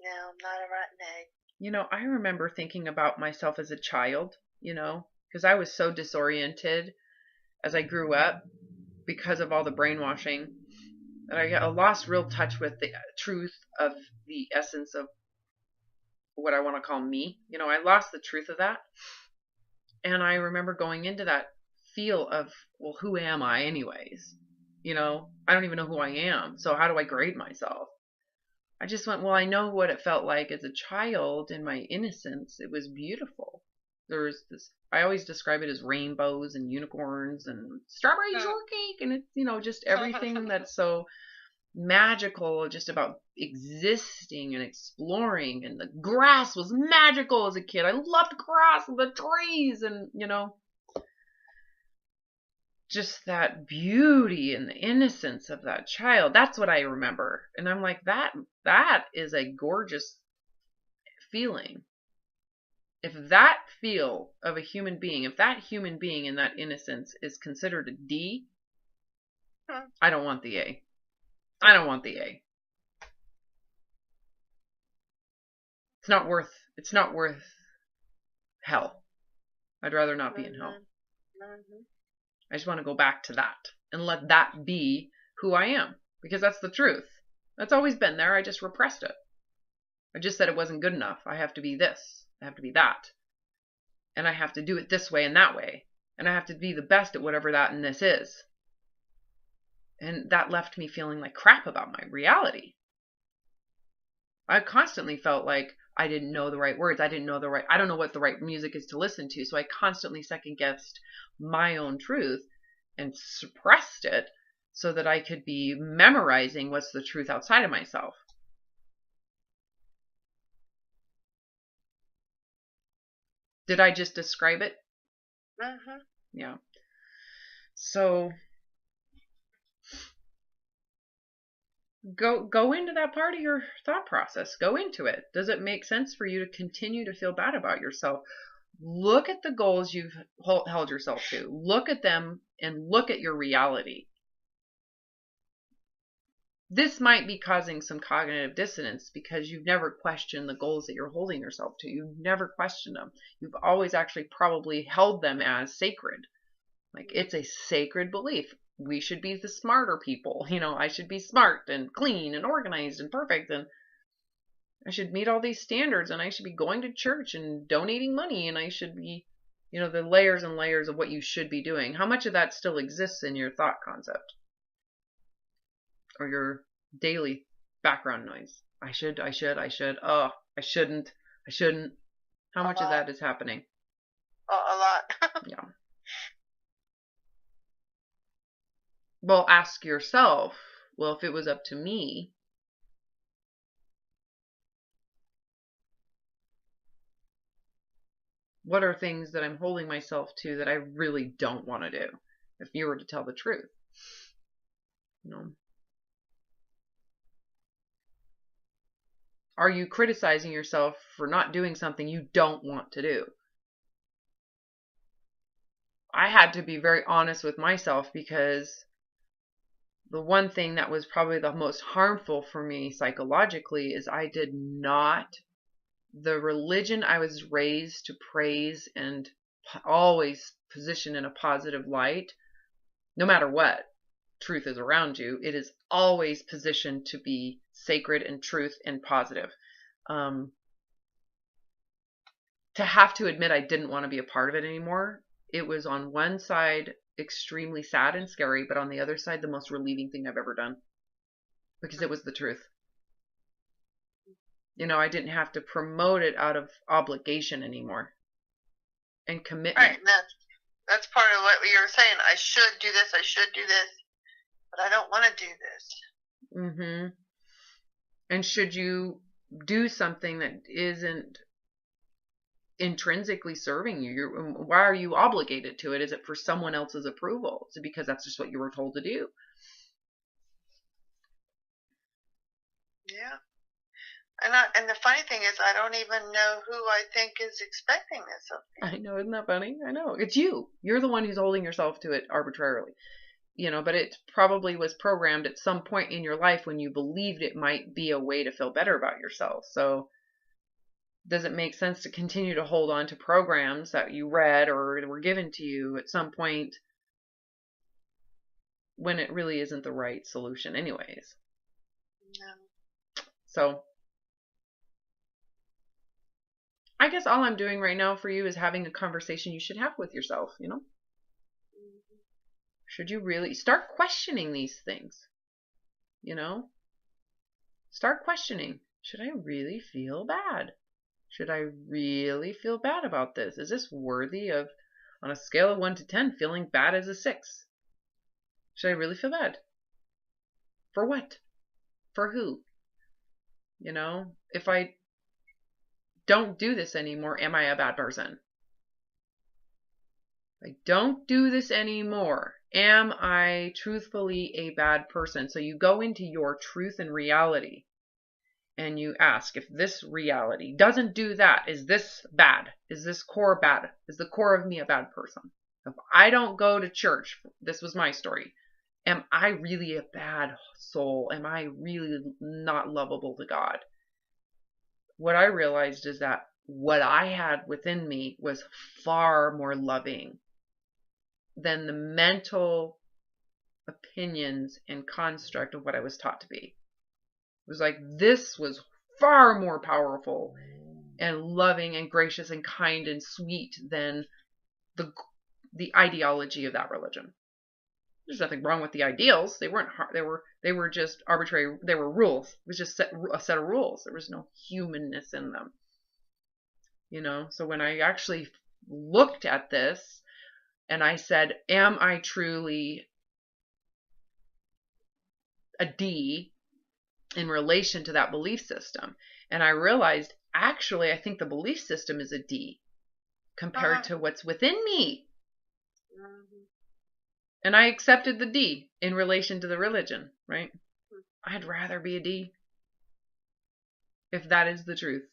Speaker 2: No, I'm not a rotten egg.
Speaker 1: You know, I remember thinking about myself as a child, you know, because I was so disoriented as I grew up because of all the brainwashing that I lost real touch with the truth of the essence of what I want to call me. You know, I lost the truth of that. And I remember going into that feel of, well, who am I anyways? You know, I don't even know who I am. So how do I grade myself? I just went, well, I know what it felt like as a child in my innocence. It was beautiful. There was this, I always describe it as rainbows and unicorns and strawberry shortcake. And it's, you know, just everything that's so magical, just about existing and exploring. And the grass was magical as a kid. I loved grass and the trees and, you know, just that beauty and the innocence of that child. That's what I remember. And I'm like, that is a gorgeous feeling. If that feel of a human being, if that human being in that innocence is considered a D, I don't want the A. I don't want the A. It's not worth hell. I'd rather not be in hell. I just want to go back to that and let that be who I am, because that's the truth. That's always been there. I just repressed it. I just said it wasn't good enough. I have to be this. I have to be that. And I have to do it this way and that way. And I have to be the best at whatever that and this is. And that left me feeling like crap about my reality. I constantly felt like I didn't know the right words. I don't know what the right music is to listen to. So I constantly second guessed my own truth and suppressed it so that I could be memorizing what's the truth outside of myself. Did I just describe it?
Speaker 2: Mm-hmm.
Speaker 1: Yeah. So go into that part of your thought process. Go into it. Does it make sense for you to continue to feel bad about yourself? Look at the goals you've held yourself to. Look at them and look at your reality. This might be causing some cognitive dissonance because you've never questioned the goals that you're holding yourself to. You've never questioned them. You've always actually probably held them as sacred. Like, it's a sacred belief. We should be the smarter people. I should be smart and clean and organized and perfect, and I should meet all these standards, and I should be going to church and donating money, and I should be, the layers and layers of what you should be doing. How much of that still exists in your thought concept or your daily background noise? I should. Oh, I shouldn't. How much of that is happening?
Speaker 2: A lot.
Speaker 1: Yeah. Well, ask yourself, well, if it was up to me, what are things that I'm holding myself to that I really don't want to do? If you were to tell the truth, Are you criticizing yourself for not doing something you don't want to do? I had to be very honest with myself because the one thing that was probably the most harmful for me psychologically is the religion I was raised to praise and always position in a positive light, no matter what truth is around you, it is always positioned to be sacred and truth and positive. To have to admit I didn't want to be a part of it anymore, it was on one side extremely sad and scary, but on the other side, the most relieving thing I've ever done because it was the truth. I didn't have to promote it out of obligation anymore and commitment.
Speaker 2: Right, and that's part of what you were saying. I should do this, but I don't want to do this.
Speaker 1: Mm-hmm. And should you do something that isn't intrinsically serving you? Why are you obligated to it? Is it for someone else's approval? Is it because that's just what you were told to do?
Speaker 2: Yeah. And the funny thing is, I don't even know who I think is expecting this of me.
Speaker 1: I know, isn't that funny? I know. It's you. You're the one who's holding yourself to it arbitrarily. But it probably was programmed at some point in your life when you believed it might be a way to feel better about yourself. So does it make sense to continue to hold on to programs that you read or were given to you at some point when it really isn't the right solution anyways?
Speaker 2: No.
Speaker 1: So I guess all I'm doing right now for you is having a conversation you should have with yourself, Mm-hmm. Should you really start questioning these things? Start questioning. Should I really feel bad? Should I really feel bad about this? Is this worthy of, on a scale of 1 to 10, feeling bad as a 6? Should I really feel bad? For what? For who? If I don't do this anymore, am I a bad person? If I don't do this anymore, am I truthfully a bad person? So you go into your truth and reality and you ask, if this reality doesn't do that, is this bad? Is this core bad? Is the core of me a bad person? If I don't go to church, this was my story, am I really a bad soul? Am I really not lovable to God? What I realized is that what I had within me was far more loving than the mental opinions and construct of what I was taught to be. It was like this was far more powerful and loving and gracious and kind and sweet than the ideology of that religion. There's nothing wrong with the ideals. They weren't. They were just arbitrary. They were rules. It was just a set of rules. There was no humanness in them. So when I actually looked at this and I said, am I truly a D in relation to that belief system? And I realized, actually, I think the belief system is a D compared to what's within me. And I accepted the D in relation to the religion, right? I'd rather be a D if that is the truth.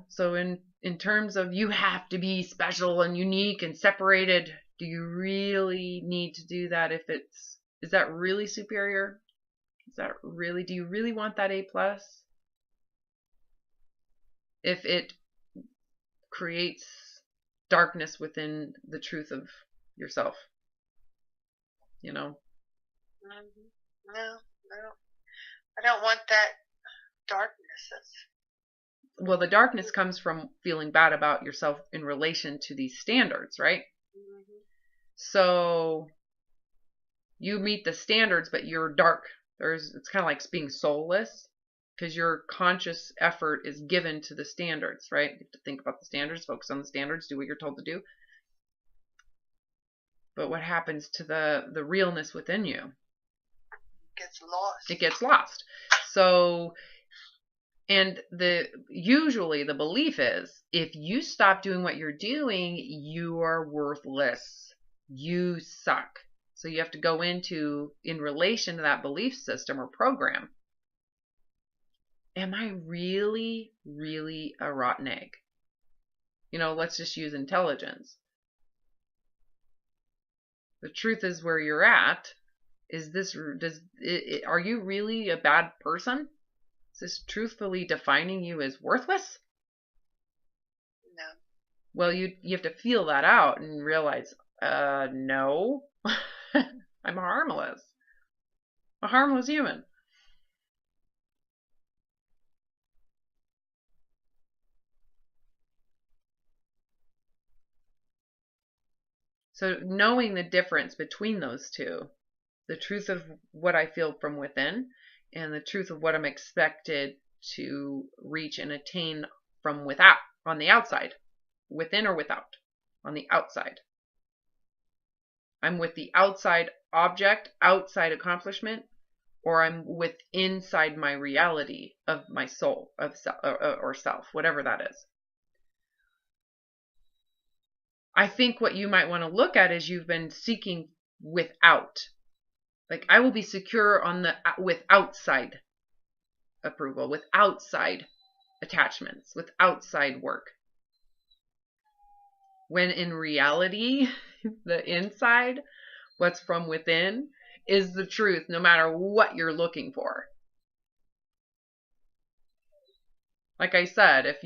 Speaker 1: So in terms of you have to be special and unique and separated, do you really need to do that? Is that really superior? Do you really want that A+? If it creates darkness within the truth of yourself,
Speaker 2: No, I don't want that darkness.
Speaker 1: Well, the darkness comes from feeling bad about yourself in relation to these standards, right? So you meet the standards, but you're dark. It's kind of like being soulless, because your conscious effort is given to the standards, right? You have to think about the standards, focus on the standards, do what you're told to do. But what happens to the realness within you? It gets lost. So, and usually the belief is, if you stop doing what you're doing, you are worthless. You suck. So you have to go in relation to that belief system or program. Am I really, really a rotten egg? Let's just use intelligence. The truth is where you're at. Are you really a bad person? Is this truthfully defining you as worthless?
Speaker 2: No.
Speaker 1: Well, you have to feel that out and realize, no, I'm harmless. A harmless human. So knowing the difference between those two, the truth of what I feel from within and the truth of what I'm expected to reach and attain from without, on the outside, within or without, on the outside. I'm with the outside object, outside accomplishment, or I'm with inside my reality of my soul, of self, or self, whatever that is. I think what you might want to look at is you've been seeking without. Like, I will be secure with outside approval, with outside attachments, with outside work. When in reality, the inside, what's from within, is the truth, no matter what you're looking for. Like I said,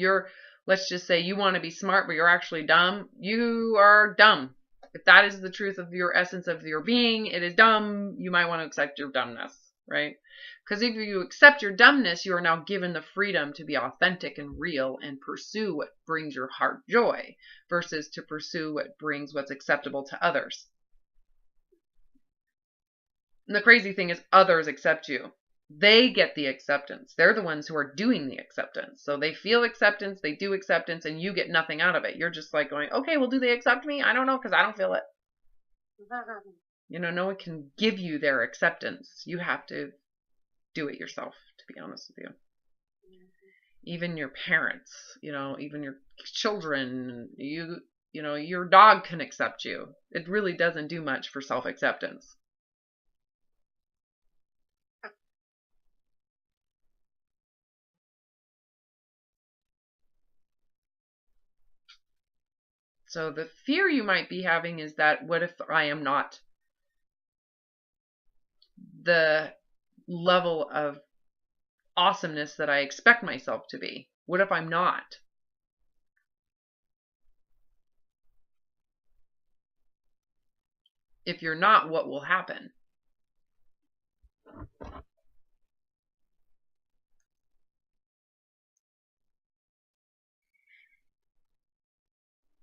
Speaker 1: let's just say you want to be smart, but you're actually dumb, you are dumb. If that is the truth of your essence of your being, it is dumb. You might want to accept your dumbness, right? Because if you accept your dumbness, you are now given the freedom to be authentic and real and pursue what brings your heart joy versus to pursue what brings what's acceptable to others. And the crazy thing is, others accept you. They get the acceptance. They're the ones who are doing the acceptance. So they feel acceptance, they do acceptance, and you get nothing out of it. You're just like going, okay, well, do they accept me? I don't know, because I don't feel it. No one can give you their acceptance. You have to do it yourself, to be honest with you. Even your parents, even your children, your dog can accept you. It really doesn't do much for self-acceptance. So the fear you might be having is that, what if I am not the level of awesomeness that I expect myself to be? What if I'm not? If you're not, what will happen?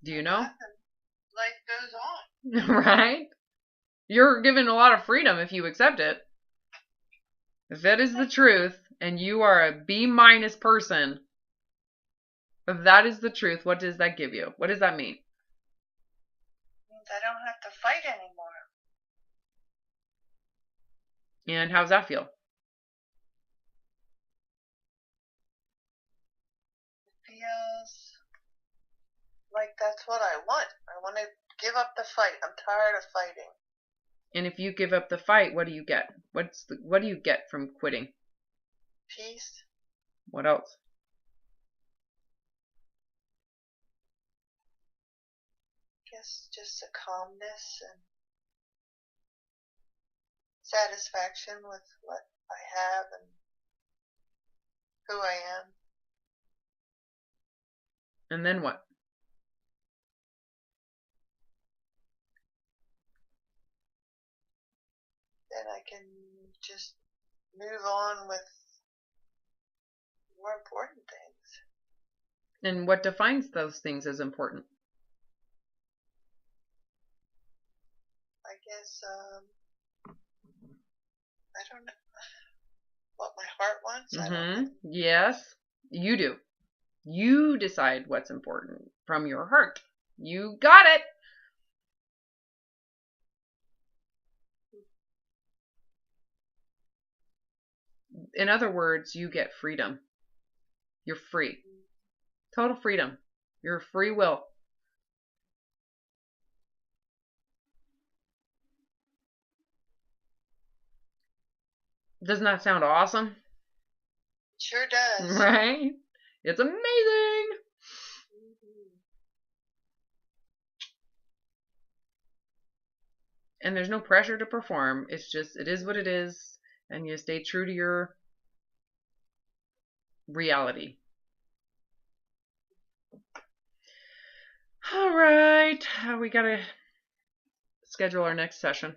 Speaker 1: Do you know?
Speaker 2: Life goes on.
Speaker 1: Right? You're given a lot of freedom if you accept it. If that is the truth, and you are a B- person, if that is the truth, what does that give you? What does that mean?
Speaker 2: It means I don't have to fight anymore.
Speaker 1: And how's that feel?
Speaker 2: It feels like that's what I want. I want to give up the fight. I'm tired of fighting.
Speaker 1: And if you give up the fight, what do you get? What do you get from quitting?
Speaker 2: Peace.
Speaker 1: What else?
Speaker 2: I guess just a calmness and satisfaction with what I have and who I am.
Speaker 1: And then what?
Speaker 2: Then I can just move on with more important things.
Speaker 1: And what defines those things as important?
Speaker 2: I guess, I don't know what my heart wants. I don't know.
Speaker 1: Yes, you do. You decide what's important from your heart. You got it. In other words, you get freedom. You're free. Total freedom. Your free will. Doesn't that sound awesome?
Speaker 2: Sure does.
Speaker 1: Right? It's amazing. And there's no pressure to perform. It's just, it is what it is. And you stay true to your reality. All right. We got to schedule our next session.